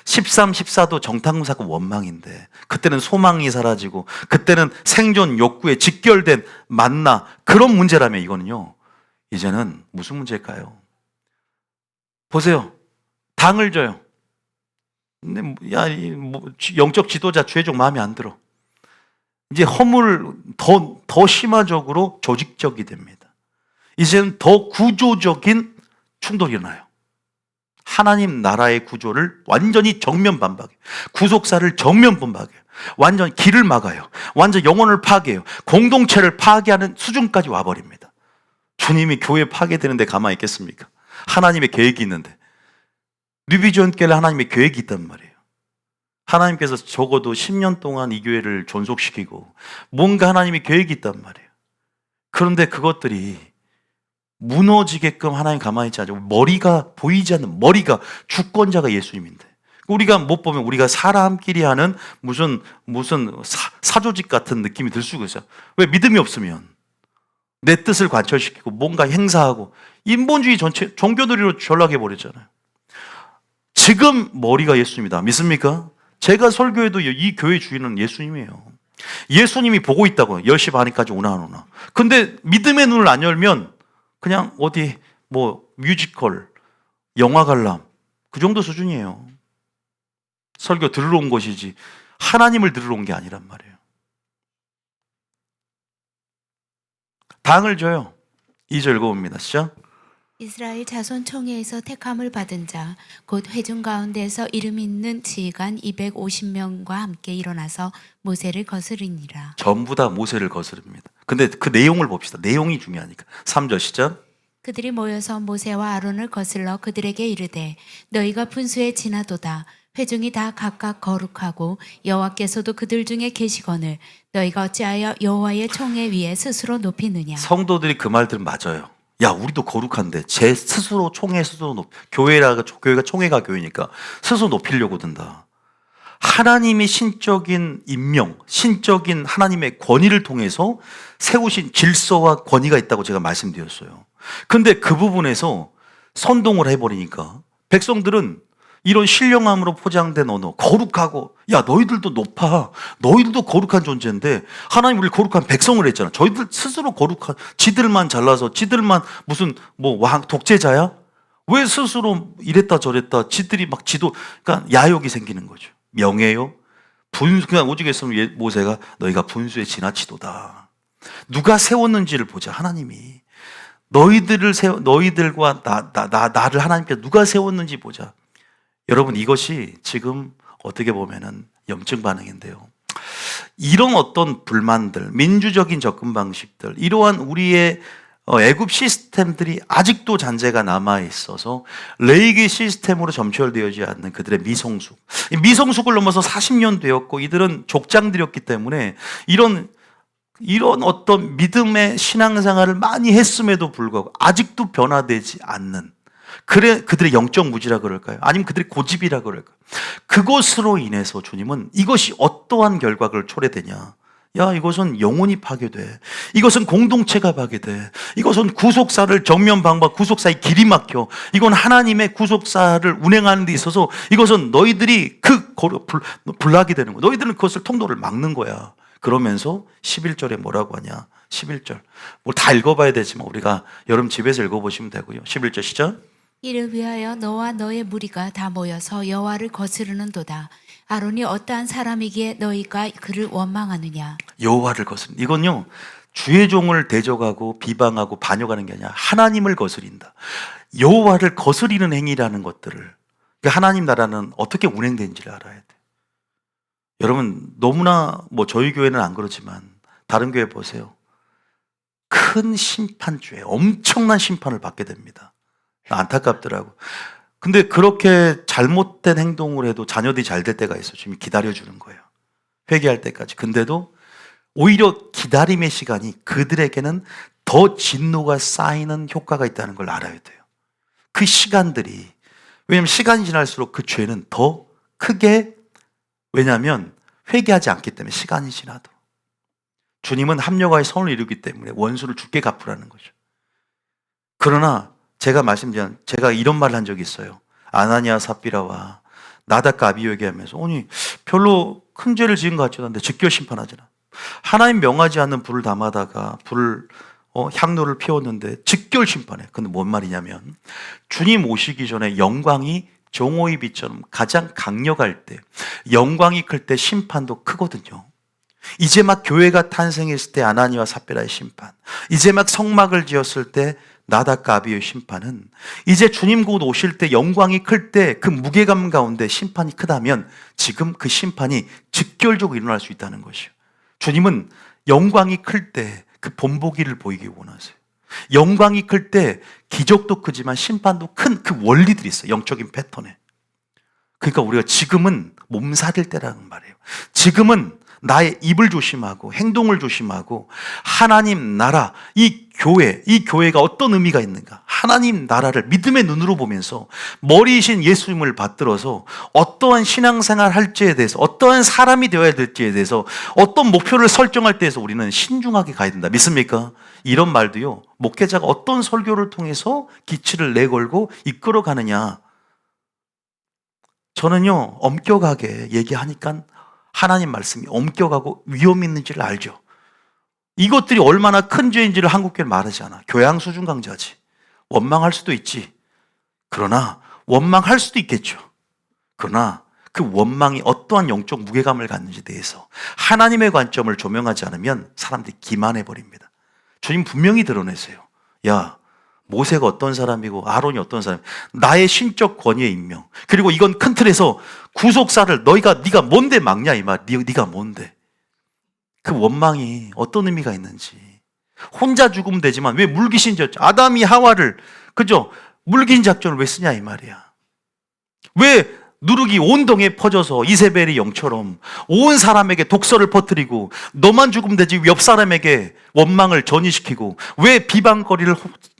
13, 14도 정탐꾼 사건 원망인데 그때는 소망이 사라지고 그때는 생존 욕구에 직결된 만나, 그런 문제라면 이거는요, 이제는 무슨 문제일까요? 보세요. 당을 줘요. 근데 야, 영적 지도자 죄종 마음에 안 들어. 이제 허물 더 심화적으로 조직적이 됩니다. 이제는 더 구조적인 충돌이 일어나요. 하나님 나라의 구조를 완전히 정면 반박해요. 구속사를 정면 반박해요. 완전 길을 막아요. 완전 영혼을 파괴해요. 공동체를 파괴하는 수준까지 와버립니다. 주님이 교회 파괴되는데 가만히 있겠습니까? 하나님의 계획이 있는데. 뉴비전교회는 하나님의 계획이 있단 말이에요. 하나님께서 적어도 10년 동안 이 교회를 존속시키고 뭔가 하나님의 계획이 있단 말이에요. 그런데 그것들이 무너지게끔 하나님 가만히 있지 않죠. 머리가 보이지 않는, 머리가 주권자가 예수님인데 우리가 못 보면 우리가 사람끼리 하는 무슨 사조직 같은 느낌이 들 수가 있어요. 왜? 믿음이 없으면 내 뜻을 관철시키고 뭔가 행사하고 인본주의 전체 종교들이로 전락해 버렸잖아요. 지금 머리가 예수님이다. 믿습니까? 제가 설교해도 이 교회 주인은 예수님이에요. 예수님이 보고 있다고. 10시 반까지 오나 안 오나. 근데 믿음의 눈을 안 열면 그냥 어디 뮤지컬, 영화 관람 그 정도 수준이에요. 설교 들으러 온 것이지 하나님을 들으러 온 게 아니란 말이에요. 당을 줘요. 2절 읽어봅니다. 시작. 이스라엘 자손 총회에서 택함을 받은 자 곧 회중 가운데서 이름 있는 지휘관 250명과 함께 일어나서 모세를 거스르니라. 전부 다 모세를 거스릅니다. 근데 그 내용을 봅시다. 내용이 중요하니까. 3절 시작. 그들이 모여서 모세와 아론을 거슬러 그들에게 이르되 너희가 분수에 지나도다. 회중이 다 각각 거룩하고 여호와께서도 그들 중에 계시거늘 너희가 어찌하여 여호와의 총회 위에 스스로 높이느냐. 성도들이 그 말 들으면 맞아요. 야, 우리도 거룩한데 제 스스로 총회 스스로 교회가 총회가 교회니까 스스로 높이려고 든다. 하나님이 신적인 임명, 신적인 하나님의 권위를 통해서 세우신 질서와 권위가 있다고 제가 말씀드렸어요. 근데 그 부분에서 선동을 해버리니까 백성들은 이런 신령함으로 포장된 언어, 거룩하고, 야, 너희들도 높아. 너희들도 거룩한 존재인데, 하나님 우리 거룩한 백성을 했잖아. 저희들 스스로 거룩한, 지들만 잘나서, 지들만 무슨, 독재자야? 왜 스스로 이랬다 저랬다, 지들이 막 그러니까 야욕이 생기는 거죠. 명예요? 그냥 오직 했으면 모세가 너희가 분수에 지나치도다. 누가 세웠는지를 보자, 하나님이. 너희들과 나를 하나님께 누가 세웠는지 보자. 여러분, 이것이 지금 어떻게 보면은 염증 반응인데요. 이런 어떤 불만들, 민주적인 접근 방식들, 이러한 우리의 애굽 시스템들이 아직도 잔재가 남아 있어서 레위기 시스템으로 점철되어지지 않는 그들의 미성숙. 미성숙을 넘어서 40년 되었고 이들은 족장들이었기 때문에 이런 어떤 믿음의 신앙생활을 많이 했음에도 불구하고 아직도 변화되지 않는 그들의 영적 무지라 그럴까요? 아니면 그들의 고집이라 그럴까요? 그것으로 인해서 주님은 이것이 어떠한 결과를 초래되냐? 야, 이것은 영혼이 파괴돼. 이것은 공동체가 파괴돼. 이것은 구속사를 구속사의 길이 막혀. 이건 하나님의 구속사를 운행하는 데 있어서 이것은 너희들이 불나게 되는 거야. 너희들은 그것을 통로를 막는 거야. 그러면서 11절에 뭐라고 하냐? 11절. 뭐 다 읽어봐야 되지만 우리가 여러분 집에서 읽어보시면 되고요. 11절 시작. 이를 위하여 너와 너의 무리가 다 모여서 여호와를 거스르는도다. 아론이 어떠한 사람이기에 너희가 그를 원망하느냐. 여호와를 거스른. 이건요, 주의 종을 대적하고 비방하고 반역하는 게 아니라 하나님을 거스린다. 여호와를 거스리는 행위라는 것들을, 하나님 나라는 어떻게 운행되는지를 알아야 돼. 여러분, 너무나 저희 교회는 안 그렇지만 다른 교회 보세요. 큰 심판주에 엄청난 심판을 받게 됩니다. 안타깝더라고. 근데 그렇게 잘못된 행동을 해도 자녀들이 잘 될 때가 있어요. 지금 기다려주는 거예요. 회개할 때까지. 근데도 오히려 기다림의 시간이 그들에게는 더 진노가 쌓이는 효과가 있다는 걸 알아야 돼요. 그 시간들이, 왜냐하면 시간이 지날수록 그 죄는 더 크게, 왜냐하면 회개하지 않기 때문에 시간이 지나도. 주님은 합력하여 선을 이루기 때문에 원수를 죽게 갚으라는 거죠. 그러나 제가 이런 말을 한 적이 있어요. 아나니아 삽비라와 나답과 아비후에게 하면서, 아니 별로 큰 죄를 지은 것 같지도 않은데 즉결 심판하잖아. 하나님 명하지 않는 불을 담아다가 향로를 피웠는데 즉결 심판해. 근데 뭔 말이냐면 주님 오시기 전에 영광이 정오의 빛처럼 가장 강력할 때, 영광이 클 때 심판도 크거든요. 이제 막 교회가 탄생했을 때 아나니아와 삽비라의 심판, 이제 막 성막을 지었을 때 나답과 아비후의 심판은, 이제 주님 곧 오실 때 영광이 클 때 그 무게감 가운데 심판이 크다면 지금 그 심판이 즉결적으로 일어날 수 있다는 것이요. 주님은 영광이 클 때 그 본보기를 보이기 원하세요. 영광이 클 때 기적도 크지만 심판도 큰 그 원리들이 있어요. 영적인 패턴에. 그러니까 우리가 지금은 몸살일 때라는 말이에요. 지금은 나의 입을 조심하고 행동을 조심하고 하나님 나라, 이 교회가 어떤 의미가 있는가, 하나님 나라를 믿음의 눈으로 보면서 머리이신 예수님을 받들어서 어떠한 신앙생활 할지에 대해서, 어떠한 사람이 되어야 될지에 대해서, 어떤 목표를 설정할 때에서 우리는 신중하게 가야 된다. 믿습니까? 이런 말도요, 목회자가 어떤 설교를 통해서 기치를 내걸고 이끌어가느냐, 저는요 엄격하게 얘기하니까 하나님 말씀이 엄격하고 위험 있는지를 알죠. 이것들이 얼마나 큰 죄인지를 한국교회는 말하지 않아. 교양 수준 강자지. 원망할 수도 있지. 그러나 원망할 수도 있겠죠. 그러나 그 원망이 어떠한 영적 무게감을 갖는지에 대해서 하나님의 관점을 조명하지 않으면 사람들이 기만해버립니다. 주님 분명히 드러내세요. 야, 모세가 어떤 사람이고 아론이 어떤 사람이고 나의 신적 권위의 임명, 그리고 이건 큰 틀에서 구속사를 네가 뭔데 막냐 이 말. 네가 뭔데. 그 원망이 어떤 의미가 있는지, 혼자 죽으면 되지만 왜 물귀신 작전, 아담이 하와를, 그죠? 물귀신 작전을 왜 쓰냐 이 말이야. 왜 누룩이 온 동에 퍼져서 이세벨의 영처럼 온 사람에게 독서를 퍼뜨리고 너만 죽으면 되지 옆 사람에게 원망을 전이시키고 왜 비방거리를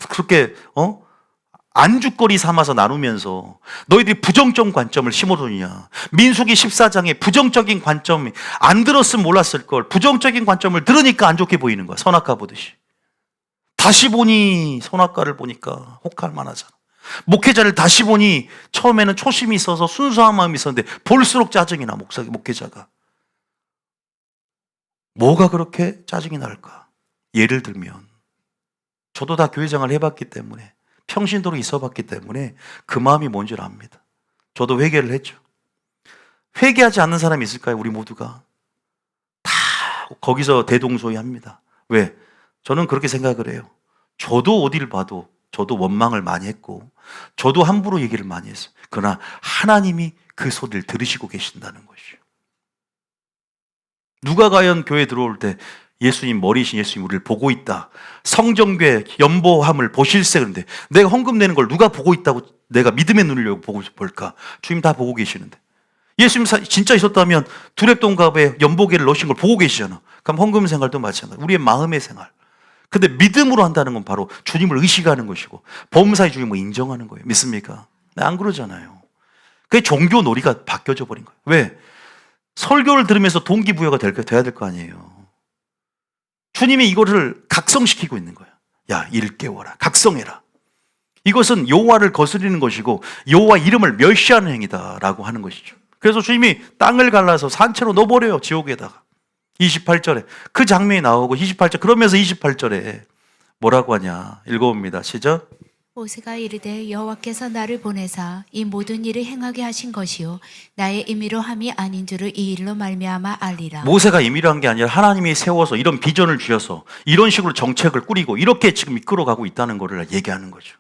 그렇게 안주거리 삼아서 나누면서 너희들이 부정적 관점을 심어두느냐. 민수기 14장에 부정적인 관점이 안 들었으면 몰랐을 걸 부정적인 관점을 들으니까 안 좋게 보이는 거야. 선악과 보듯이. 다시 보니 선악과를 보니까 혹할 만하잖아. 목회자를 다시 보니 처음에는 초심이 있어서 순수한 마음이 있었는데 볼수록 짜증이 나. 목회자가 뭐가 그렇게 짜증이 날까? 예를 들면 저도 다 교회생활을 해봤기 때문에 평신도로 있어봤기 때문에 그 마음이 뭔지 압니다. 저도 회개를 했죠. 회개하지 않는 사람이 있을까요? 우리 모두가 다 거기서 대동소이합니다. 왜? 저는 그렇게 생각을 해요. 저도 어디를 봐도 저도 원망을 많이 했고 저도 함부로 얘기를 많이 했어요. 그러나 하나님이 그 소리를 들으시고 계신다는 것이요. 누가 과연 교회 들어올 때 예수님 머리이신 예수님 우리를 보고 있다. 성정교회 연보함을 보실세. 그런데 내가 헌금 내는 걸 누가 보고 있다고 내가 믿음의 눈을 보고 볼까? 주님 다 보고 계시는데. 예수님 진짜 있었다면 두렙동갑에 연보계를 넣으신 걸 보고 계시잖아. 그럼 헌금 생활도 마찬가지. 우리의 마음의 생활. 근데 믿음으로 한다는 건 바로 주님을 의식하는 것이고 범사의 주님을 인정하는 거예요. 믿습니까? 안 그러잖아요. 그게 종교 놀이가 바뀌어져 버린 거예요. 왜? 설교를 들으면서 동기부여가 돼야 될 거 아니에요. 주님이 이거를 각성시키고 있는 거예요. 야, 일깨워라. 각성해라. 이것은 여호와를 거스리는 것이고 여호와 이름을 멸시하는 행위다라고 하는 것이죠. 그래서 주님이 땅을 갈라서 산채로 넣어버려요. 지옥에다가. 28절에 그 장면이 나오고 28절 그러면서 28절에 뭐라고 하냐 읽어봅니다. 시작. 모세가 이르되 여호와께서 나를 보내사 이 모든 일을 행하게 하신 것이요 나의 임의로 함이 아닌 줄을 이 일로 말미암아 알리라. 모세가 임의로 한 게 아니라 하나님이 세워서 이런 비전을 주셔서 이런 식으로 정책을 꾸리고 이렇게 지금 이끌어가고 있다는 것을 얘기하는 거죠.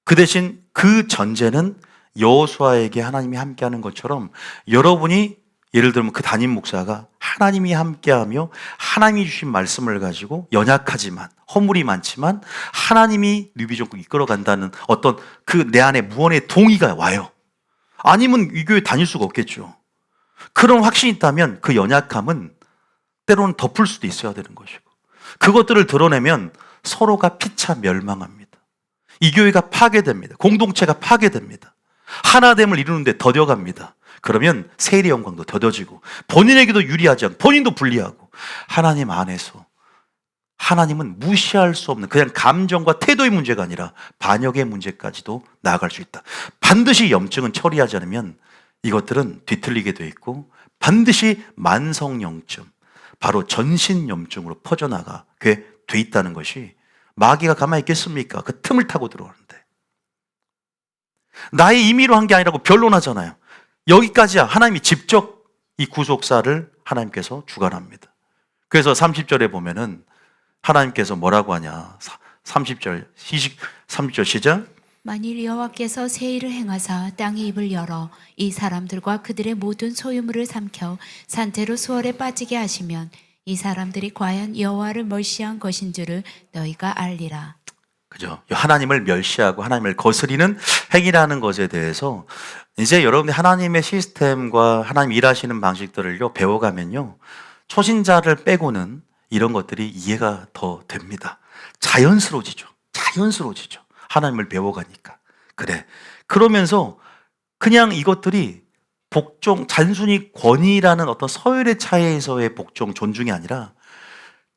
그 대신 그 전제는 여호수아에게 하나님이 함께하는 것처럼 여러분이 예를 들면 그 담임 목사가 하나님이 함께하며 하나님이 주신 말씀을 가지고 연약하지만 허물이 많지만 하나님이 뉴비전국 이끌어간다는 어떤 그 내 안에 무언의 동의가 와요. 아니면 이 교회 다닐 수가 없겠죠. 그런 확신이 있다면 그 연약함은 때로는 덮을 수도 있어야 되는 것이고 그것들을 드러내면 서로가 피차 멸망합니다. 이 교회가 파괴됩니다. 공동체가 파괴됩니다. 하나됨을 이루는데 더뎌갑니다. 그러면 세일의 영광도 더뎌지고 본인에게도 유리하지 않고 본인도 불리하고 하나님 안에서 하나님은 무시할 수 없는 그냥 감정과 태도의 문제가 아니라 반역의 문제까지도 나아갈 수 있다. 반드시 염증은 처리하지 않으면 이것들은 뒤틀리게 돼 있고 반드시 만성염증 바로 전신염증으로 퍼져나가게 돼 있다는 것이 마귀가 가만히 있겠습니까? 그 틈을 타고 들어오는데 나의 임의로 한 게 아니라고 변론하잖아요. 여기까지야. 하나님이 직접 이 구속사를 하나님께서 주관합니다. 그래서 30절에 보면은 하나님께서 뭐라고 하냐. 30절 시작. 만일 여호와께서 새 일을 행하사 땅의 입을 열어 이 사람들과 그들의 모든 소유물을 삼켜 산채로 수월에 빠지게 하시면 이 사람들이 과연 여호와를 멸시한 것인 줄을 너희가 알리라. 그죠? 하나님을 멸시하고 하나님을 거스리는 행위라는 것에 대해서 이제 여러분들이 하나님의 시스템과 하나님 일하시는 방식들을요 배워가면요 초신자를 빼고는 이런 것들이 이해가 더 됩니다. 자연스러워지죠. 하나님을 배워가니까. 그래. 그러면서 그냥 이것들이 복종, 단순히 권위라는 어떤 서열의 차이에서의 복종, 존중이 아니라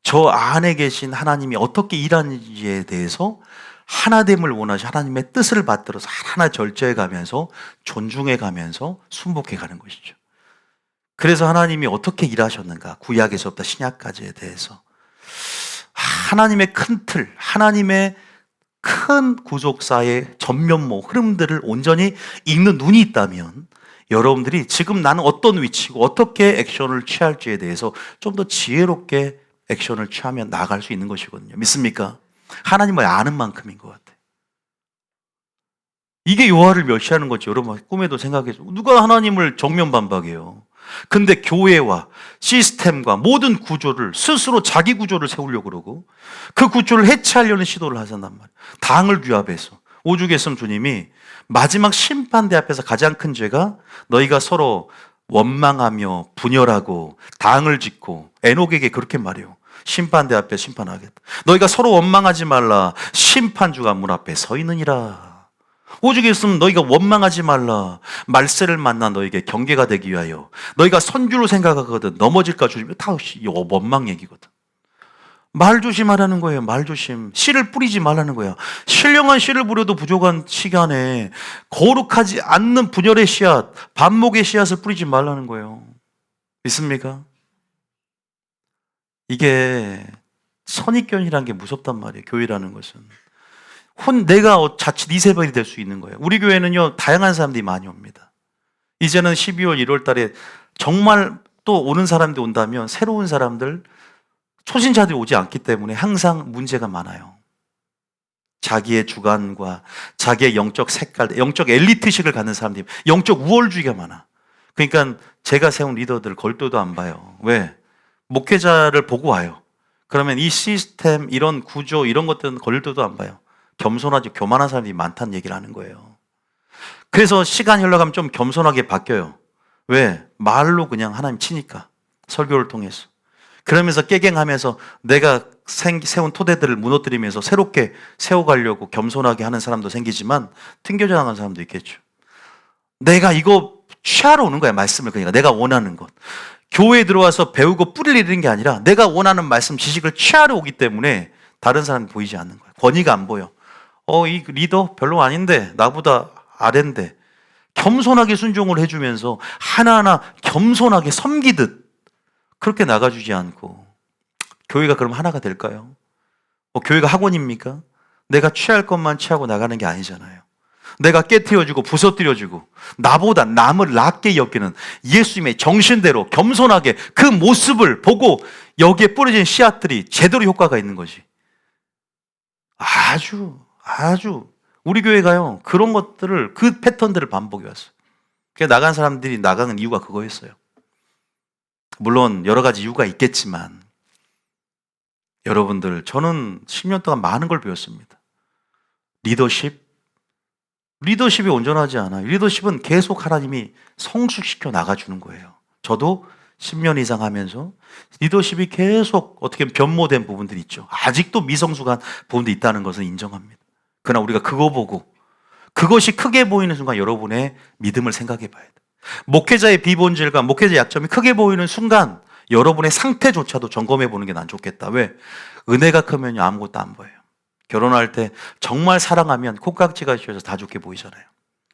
저 안에 계신 하나님이 어떻게 일하는지에 대해서 하나됨을 원하시 하나님의 뜻을 받들어서 하나하나 절제해 가면서 존중해 가면서 순복해 가는 것이죠. 그래서 하나님이 어떻게 일하셨는가 구약에서부터 신약까지에 대해서 하나님의 큰 틀, 하나님의 큰 구속사의 전면모 흐름들을 온전히 읽는 눈이 있다면 여러분들이 지금 나는 어떤 위치고 어떻게 액션을 취할지에 대해서 좀 더 지혜롭게 액션을 취하며 나아갈 수 있는 것이거든요. 믿습니까? 하나님을 아는 만큼인 것 같아요. 이게 여호와를 멸시하는 거죠. 여러분 꿈에도 생각해서 누가 하나님을 정면 반박해요. 근데 교회와 시스템과 모든 구조를 스스로 자기 구조를 세우려고 그러고 그 구조를 해체하려는 시도를 하잔단 말이에요. 당을 규합해서. 오죽했으면 주님이 마지막 심판대 앞에서 가장 큰 죄가 너희가 서로 원망하며 분열하고 당을 짓고 에녹에게 그렇게 말해요. 심판대 앞에 심판하겠다. 너희가 서로 원망하지 말라. 심판주가 문 앞에 서 있느니라. 오죽했으면 너희가 원망하지 말라. 말세를 만나 너에게 경계가 되기 위하여. 너희가 선주로 생각하거든 넘어질까 조심해. 다 원망 얘기거든. 말 조심하라는 거예요. 말 조심. 씨를 뿌리지 말라는 거야. 신령한 씨를 뿌려도 부족한 시간에 거룩하지 않는 분열의 씨앗, 반목의 씨앗을 뿌리지 말라는 거예요. 믿습니까? 이게 선입견이라는 게 무섭단 말이에요. 교회라는 것은. 내가 자칫 이세벨이 될 수 있는 거예요. 우리 교회는요, 다양한 사람들이 많이 옵니다. 이제는 12월, 1월 달에 정말 또 오는 사람들이 온다면 새로운 사람들, 초신자들이 오지 않기 때문에 항상 문제가 많아요. 자기의 주관과 자기의 영적 색깔, 영적 엘리트식을 갖는 사람들이, 영적 우월주의가 많아. 그러니까 제가 세운 리더들 걸도도 안 봐요. 왜? 목회자를 보고 와요. 그러면 이 시스템, 이런 구조, 이런 것들은 걸도도 안 봐요. 겸손하지, 교만한 사람들이 많다는 얘기를 하는 거예요. 그래서 시간이 흘러가면 좀 겸손하게 바뀌어요. 왜? 말로 그냥 하나님 치니까. 설교를 통해서. 그러면서 깨갱하면서 내가 세운 토대들을 무너뜨리면서 새롭게 세워가려고 겸손하게 하는 사람도 생기지만 튕겨져 나가는 사람도 있겠죠. 내가 이거 취하러 오는 거야, 말씀을. 그러니까 내가 원하는 것. 교회에 들어와서 배우고 뿌리를 내리는 게 아니라 내가 원하는 말씀, 지식을 취하러 오기 때문에 다른 사람이 보이지 않는 거야. 권위가 안 보여. 이 리더 별로 아닌데, 나보다 아랜데. 겸손하게 순종을 해주면서 하나하나 겸손하게 섬기듯 그렇게 나가주지 않고, 교회가 그럼 하나가 될까요? 교회가 학원입니까? 내가 취할 것만 취하고 나가는 게 아니잖아요. 내가 깨트려주고 부서뜨려주고 나보다 남을 낮게 여기는 예수님의 정신대로 겸손하게 그 모습을 보고 여기에 뿌려진 씨앗들이 제대로 효과가 있는 거지. 아주 우리 교회가요, 그런 것들을, 그 패턴들을 반복해 왔어요. 그래서 나간 사람들이 나가는 이유가 그거였어요. 물론 여러 가지 이유가 있겠지만 여러분들, 저는 10년 동안 많은 걸 배웠습니다. 리더십이 온전하지 않아요. 리더십은 계속 하나님이 성숙시켜 나가주는 거예요. 저도 10년 이상 하면서 리더십이 계속 어떻게 보면 변모된 부분들이 있죠. 아직도 미성숙한 부분도 있다는 것은 인정합니다. 그러나 우리가 그거 보고 그것이 크게 보이는 순간 여러분의 믿음을 생각해 봐야 돼요. 목회자의 비본질과 목회자의 약점이 크게 보이는 순간 여러분의 상태조차도 점검해 보는 게 난 좋겠다. 왜? 은혜가 크면요, 아무것도 안 보여요. 결혼할 때 정말 사랑하면 콩깍지가 씌어서 다 좋게 보이잖아요.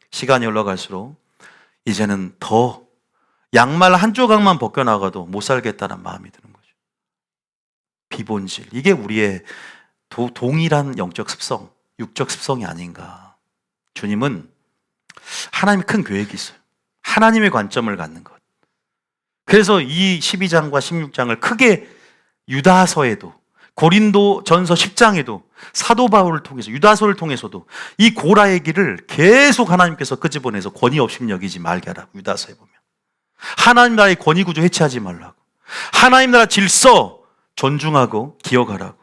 시간이 흘러갈수록 이제는 더 양말 한 조각만 벗겨나가도 못 살겠다는 마음이 드는 거죠. 비본질. 이게 우리의 동일한 영적 습성, 육적 습성이 아닌가. 주님은 하나님의 큰 계획이 있어요. 하나님의 관점을 갖는 것. 그래서 이 12장과 16장을 크게 유다서에도, 고린도 전서 10장에도 사도 바울을 통해서, 유다서를 통해서도 이 고라 얘기를 계속 하나님께서 끄집어내서 권위 없이 여기지 말게 하라고. 유다서에 보면 하나님 나라의 권위 구조 해체하지 말라고, 하나님 나라 질서 존중하고 기억하라고,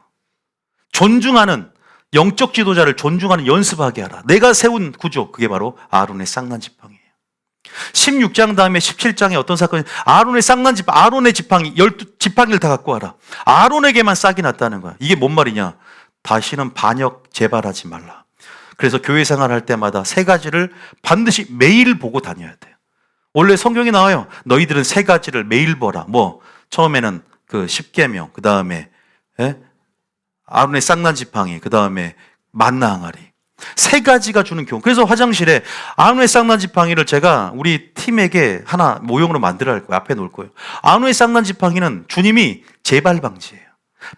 존중하는 영적 지도자를 존중하는 연습하게 하라. 내가 세운 구조, 그게 바로 아론의 쌍난 지팡이에요. 16장 다음에 17장에 어떤 사건이, 아론의 쌍난 지팡이, 아론의 지팡이 12지팡이를 다 갖고 와라. 아론에게만 싹이 났다는 거야. 이게 뭔 말이냐? 다시는 반역 재발하지 말라. 그래서 교회 생활할 때마다 세 가지를 반드시 매일 보고 다녀야 돼요. 원래 성경에 나와요. 너희들은 세 가지를 매일 보라. 처음에는 그 십계명, 그 다음에 아론의 쌍난 지팡이, 그 다음에 만나 항아리. 세 가지가 주는 교훈. 그래서 화장실에 아론의 쌍난 지팡이를 제가 우리 팀에게 하나 모형으로 만들어야 할 거예요. 앞에 놓을 거예요. 아론의 쌍난 지팡이는 주님이 재발 방지예요.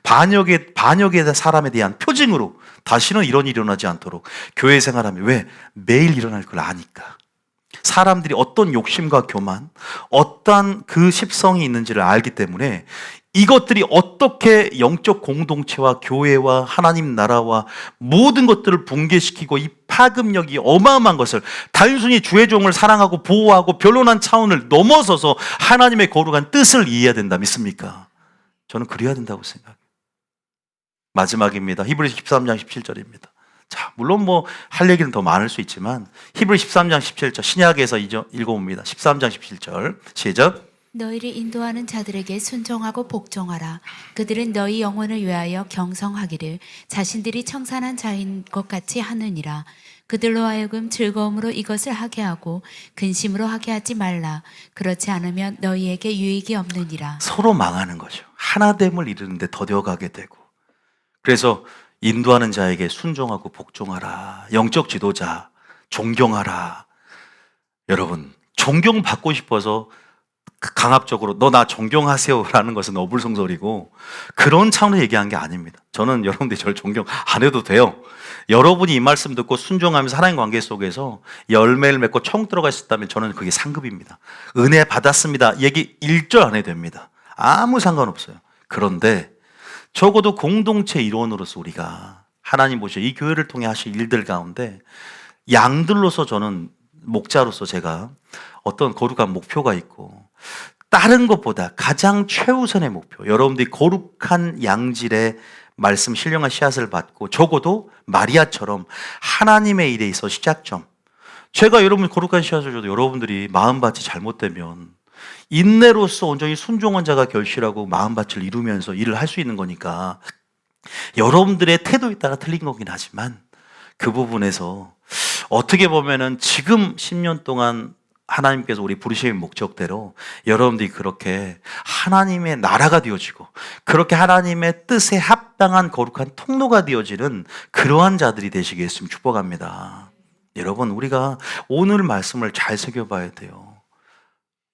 반역의 사람에 대한 표징으로 다시는 이런 일이 일어나지 않도록 교회 생활하면, 왜? 매일 일어날 걸 아니까. 사람들이 어떤 욕심과 교만, 어떤 그 십성이 있는지를 알기 때문에 이것들이 어떻게 영적 공동체와 교회와 하나님 나라와 모든 것들을 붕괴시키고 이 파급력이 어마어마한 것을 단순히 주의 종을 사랑하고 보호하고 변론한 차원을 넘어서서 하나님의 거룩한 뜻을 이해해야 된다 믿습니까? 저는 그래야 된다고 생각해요. 마지막입니다. 히브리서 13장 17절입니다. 자, 물론 뭐 할 얘기는 더 많을 수 있지만 히브리 13장 17절 신약에서 읽어봅니다. 13장 17절 시작. 너희를 인도하는 자들에게 순종하고 복종하라. 그들은 너희 영혼을 위하여 경성하기를 자신들이 청산한 자인 것 같이 하느니라. 그들로 하여금 즐거움으로 이것을 하게 하고 근심으로 하게 하지 말라. 그렇지 않으면 너희에게 유익이 없느니라. 서로 망하는 거죠. 하나됨을 이루는데 더뎌가게 되고. 그래서 인도하는 자에게 순종하고 복종하라. 영적 지도자 존경하라. 여러분 존경받고 싶어서 강압적으로 너 나 존경하세요라는 것은 어불성설이고 그런 차원에서 얘기한 게 아닙니다. 저는 여러분들이 저를 존경 안 해도 돼요. 여러분이 이 말씀 듣고 순종하면서 하나님 관계 속에서 열매를 맺고 총 들어가 있었다면 저는 그게 상급입니다. 은혜 받았습니다. 얘기 1절 안 해도 됩니다. 아무 상관없어요. 그런데 적어도 공동체 일원으로서 우리가 하나님 보시오 이 교회를 통해 하실 일들 가운데 양들로서 저는 목자로서 제가 어떤 거룩한 목표가 있고 다른 것보다 가장 최우선의 목표 여러분들이 거룩한 양질의 말씀 신령한 씨앗을 받고 적어도 마리아처럼 하나님의 일에 있어 시작점 제가 여러분 거룩한 씨앗을 줘도 여러분들이 마음밭이 잘못되면 인내로서 온전히 순종한 자가 결실하고 마음밭을 이루면서 일을 할 수 있는 거니까 여러분들의 태도에 따라 틀린 거긴 하지만 그 부분에서 어떻게 보면은 지금 10년 동안 하나님께서 우리 부르심의 목적대로 여러분들이 그렇게 하나님의 나라가 되어지고 그렇게 하나님의 뜻에 합당한 거룩한 통로가 되어지는 그러한 자들이 되시게 했으면 축복합니다. 여러분 우리가 오늘 말씀을 잘 새겨봐야 돼요.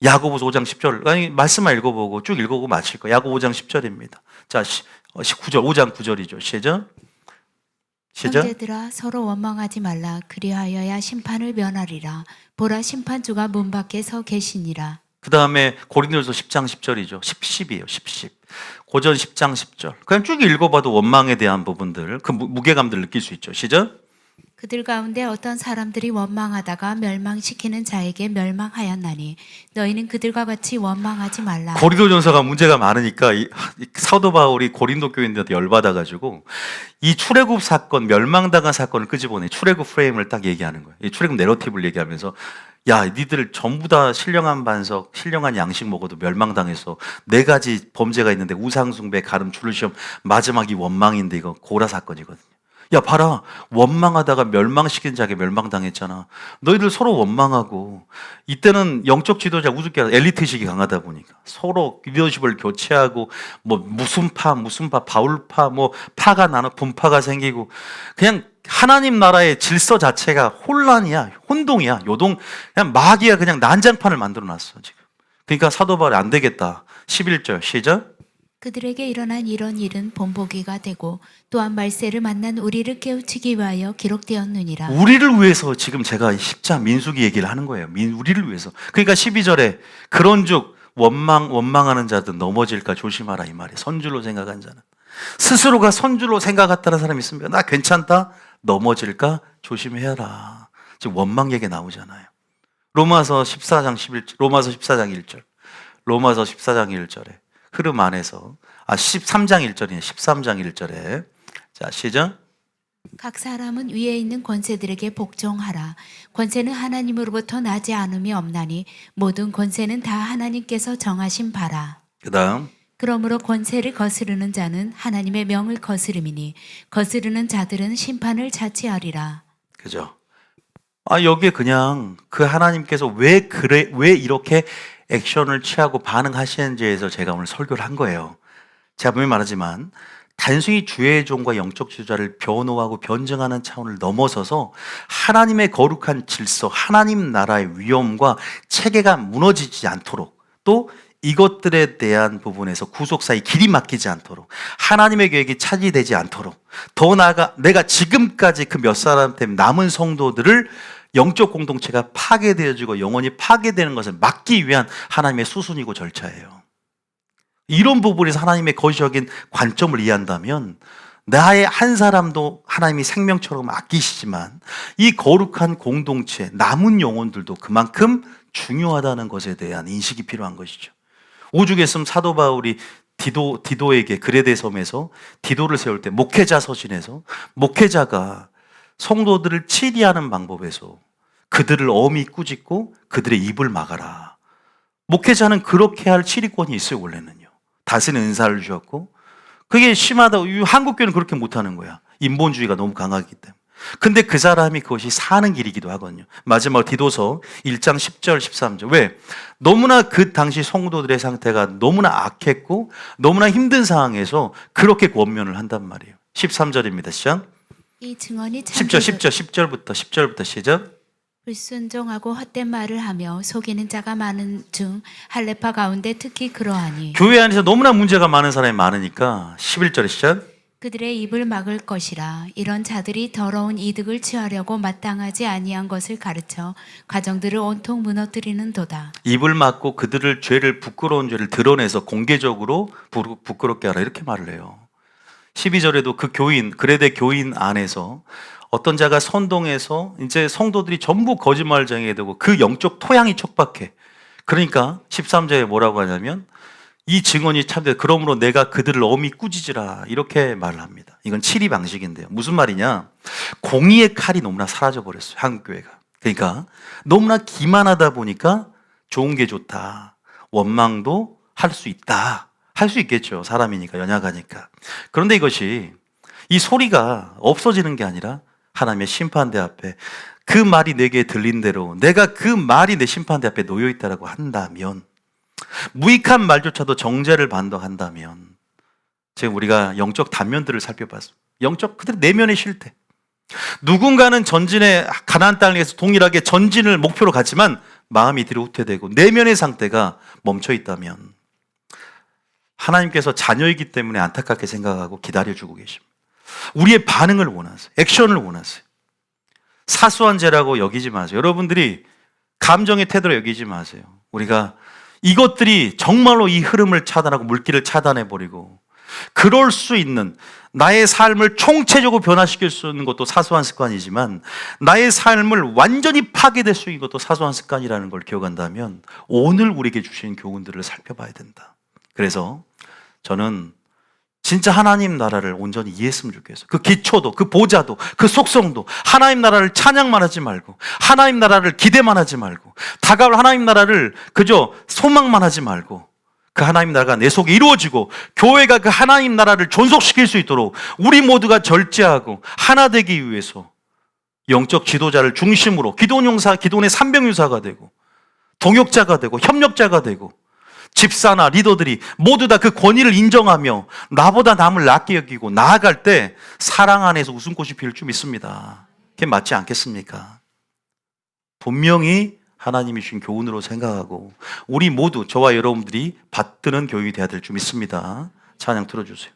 야고보서 5장 10절 아니 말씀만 읽어보고 쭉 읽어보고 마칠 거예요. 야고보 5장 10절입니다. 자 19절 5장 9절이죠. 시작. 형제들아 서로 원망하지 말라. 그리하여야 심판을 면하리라. 보라 심판주가 문 밖에 서 계시니라. 그 다음에 고린도서 10장 10절이죠. 10이에요. 10. 고전 10장 10절. 그냥 쭉 읽어봐도 원망에 대한 부분들 그 무게감들 느낄 수 있죠. 시작. 그들 가운데 어떤 사람들이 원망하다가 멸망시키는 자에게 멸망하였나니 너희는 그들과 같이 원망하지 말라. 고린도전서가 문제가 많으니까 이 사도 바울이 고린도 교인들한테 열받아가지고 이 출애굽 사건 멸망당한 사건을 끄집어내 출애굽 프레임을 딱 얘기하는 거예요. 이 출애굽 내러티브를 얘기하면서 야 니들 전부 다 신령한 반석 신령한 양식 먹어도 멸망당해서 4가지 범죄가 있는데 우상숭배 가름 주르시험 마지막이 원망인데 이거 고라 사건이거든요. 야 봐라 원망하다가 멸망시킨 자에게 멸망당했잖아. 너희들 서로 원망하고 이때는 영적 지도자 우습게 엘리트식이 강하다 보니까 서로 리더십을 교체하고 뭐 무슨 파 바울파 뭐 파가 나눠 분파가 생기고 그냥 하나님 나라의 질서 자체가 혼란이야 혼동이야 요동 그냥 마귀가 그냥 난장판을 만들어놨어 지금. 그러니까 사도 바울이 안 되겠다. 11절 시작. 그들에게 일어난 이런 일은 본보기가 되고 또한 말세를 만난 우리를 깨우치기 위하여 기록되었느니라. 우리를 위해서 지금 제가 십자 민수기 얘기를 하는 거예요. 우리를 위해서. 그러니까 12절에 그런즉 원망하는 자들 넘어질까 조심하라 이 말이에요. 선줄로 생각한 자는 스스로가 선줄로 생각했다는 사람이 있습니다. 나 괜찮다 넘어질까 조심해라. 지금 원망 얘기 나오잖아요. 로마서 14장 11절 로마서 14장 1절 로마서 14장 1절에 흐름 안에서 13장 1절이네 13장 1절에 자 시작. 각 사람은 위에 있는 권세들에게 복종하라. 권세는 하나님으로부터 나지 않음이 없나니 모든 권세는 다 하나님께서 정하신 바라. 그 다음 그러므로 권세를 거스르는 자는 하나님의 명을 거스름이니 거스르는 자들은 심판을 자취하리라. 그죠? 여기에 그냥 그 하나님께서 왜 이렇게 액션을 취하고 반응하시는지에서 제가 오늘 설교를 한 거예요. 제가 분명히 말하지만 단순히 주의 종과 영적 지도자를 변호하고 변증하는 차원을 넘어서서 하나님의 거룩한 질서, 하나님 나라의 위엄과 체계가 무너지지 않도록 또 이것들에 대한 부분에서 구속사의 길이 막히지 않도록 하나님의 계획이 차지되지 않도록 더 나아가 내가 지금까지 그 몇 사람 때문에 남은 성도들을 영적 공동체가 파괴되어지고 영혼이 파괴되는 것을 막기 위한 하나님의 수순이고 절차예요. 이런 부분에서 하나님의 거시적인 관점을 이해한다면 나의 한 사람도 하나님이 생명처럼 아끼시지만 이 거룩한 공동체, 남은 영혼들도 그만큼 중요하다는 것에 대한 인식이 필요한 것이죠. 오죽 했으면 사도 바울이 디도에게 그레데 섬에서 디도를 세울 때 목회자 서신에서 목회자가 성도들을 치리하는 방법에서 그들을 엄히 꾸짖고 그들의 입을 막아라. 목회자는 그렇게 할 치리권이 있어요, 원래는요. 다스리는 은사를 주었고, 그게 심하다. 한국 교회는 그렇게 못하는 거야. 인본주의가 너무 강하기 때문에. 근데 그 사람이 그것이 사는 길이기도 하거든요. 마지막 디도서 1장 10절 13절. 왜? 너무나 그 당시 성도들의 상태가 너무나 악했고 너무나 힘든 상황에서 그렇게 권면을 한단 말이에요. 13절입니다. 시작. 이 증언이 10절부터 시작. 불순종하고 헛된 말을 하며 속이는 자가 많은 중 할례파 가운데 특히 그러하니 교회 안에서 너무나 문제가 많은 사람이 많으니까 11절에 시작. 그들의 입을 막을 것이라. 이런 자들이 더러운 이득을 취하려고 마땅하지 아니한 것을 가르쳐 가정들을 온통 무너뜨리는 도다. 입을 막고 그들을 부끄러운 죄를 드러내서 공개적으로 부끄럽게 하라 이렇게 말을 해요. 12절에도 그 교인, 그레데 교인 안에서 어떤 자가 선동해서 이제 성도들이 전부 거짓말쟁이게 되고 그 영적 토양이 척박해. 그러니까 13절에 뭐라고 하냐면 이 증언이 참돼. 그러므로 내가 그들을 엄히 꾸짖으라 이렇게 말을 합니다. 이건 치리 방식인데요. 무슨 말이냐? 공의의 칼이 너무나 사라져 버렸어요. 한국 교회가. 그러니까 너무나 기만하다 보니까 좋은 게 좋다. 원망도 할 수 있다. 할 수 있겠죠. 사람이니까 연약하니까. 그런데 이것이 이 소리가 없어지는 게 아니라 하나님의 심판대 앞에 그 말이 내게 들린 대로 내가 그 말이 내 심판대 앞에 놓여 있다라고 한다면 무익한 말조차도 정죄를 반덕한다면 지금 우리가 영적 단면들을 살펴봤습니다. 영적 그들의 내면의 실태. 누군가는 전진의 가나안 땅에서 동일하게 전진을 목표로 갔지만 마음이 뒤로 후퇴되고 내면의 상태가 멈춰 있다면 하나님께서 자녀이기 때문에 안타깝게 생각하고 기다려주고 계십니다. 우리의 반응을 원하세요. 액션을 원하세요. 사소한 죄라고 여기지 마세요. 여러분들이 감정의 태도로 여기지 마세요. 우리가 이것들이 정말로 이 흐름을 차단하고 물길을 차단해버리고 그럴 수 있는 나의 삶을 총체적으로 변화시킬 수 있는 것도 사소한 습관이지만 나의 삶을 완전히 파괴될 수 있는 것도 사소한 습관이라는 걸 기억한다면 오늘 우리에게 주신 교훈들을 살펴봐야 된다. 그래서 저는 진짜 하나님 나라를 온전히 이해했으면 좋겠어요. 그 기초도, 그 보좌도, 그 속성도 하나님 나라를 찬양만 하지 말고 하나님 나라를 기대만 하지 말고 다가올 하나님 나라를 그저 소망만 하지 말고 그 하나님 나라가 내 속에 이루어지고 교회가 그 하나님 나라를 존속시킬 수 있도록 우리 모두가 절제하고 하나 되기 위해서 영적 지도자를 중심으로 기도원의 삼병유사가 되고 동역자가 되고 협력자가 되고 집사나 리더들이 모두 다 그 권위를 인정하며 나보다 남을 낮게 여기고 나아갈 때 사랑 안에서 웃음꽃이 피울 줄 믿습니다. 그게 맞지 않겠습니까? 분명히 하나님이 주신 교훈으로 생각하고 우리 모두 저와 여러분들이 받드는 교육이 되어야 될 줄 믿습니다. 찬양 틀어주세요.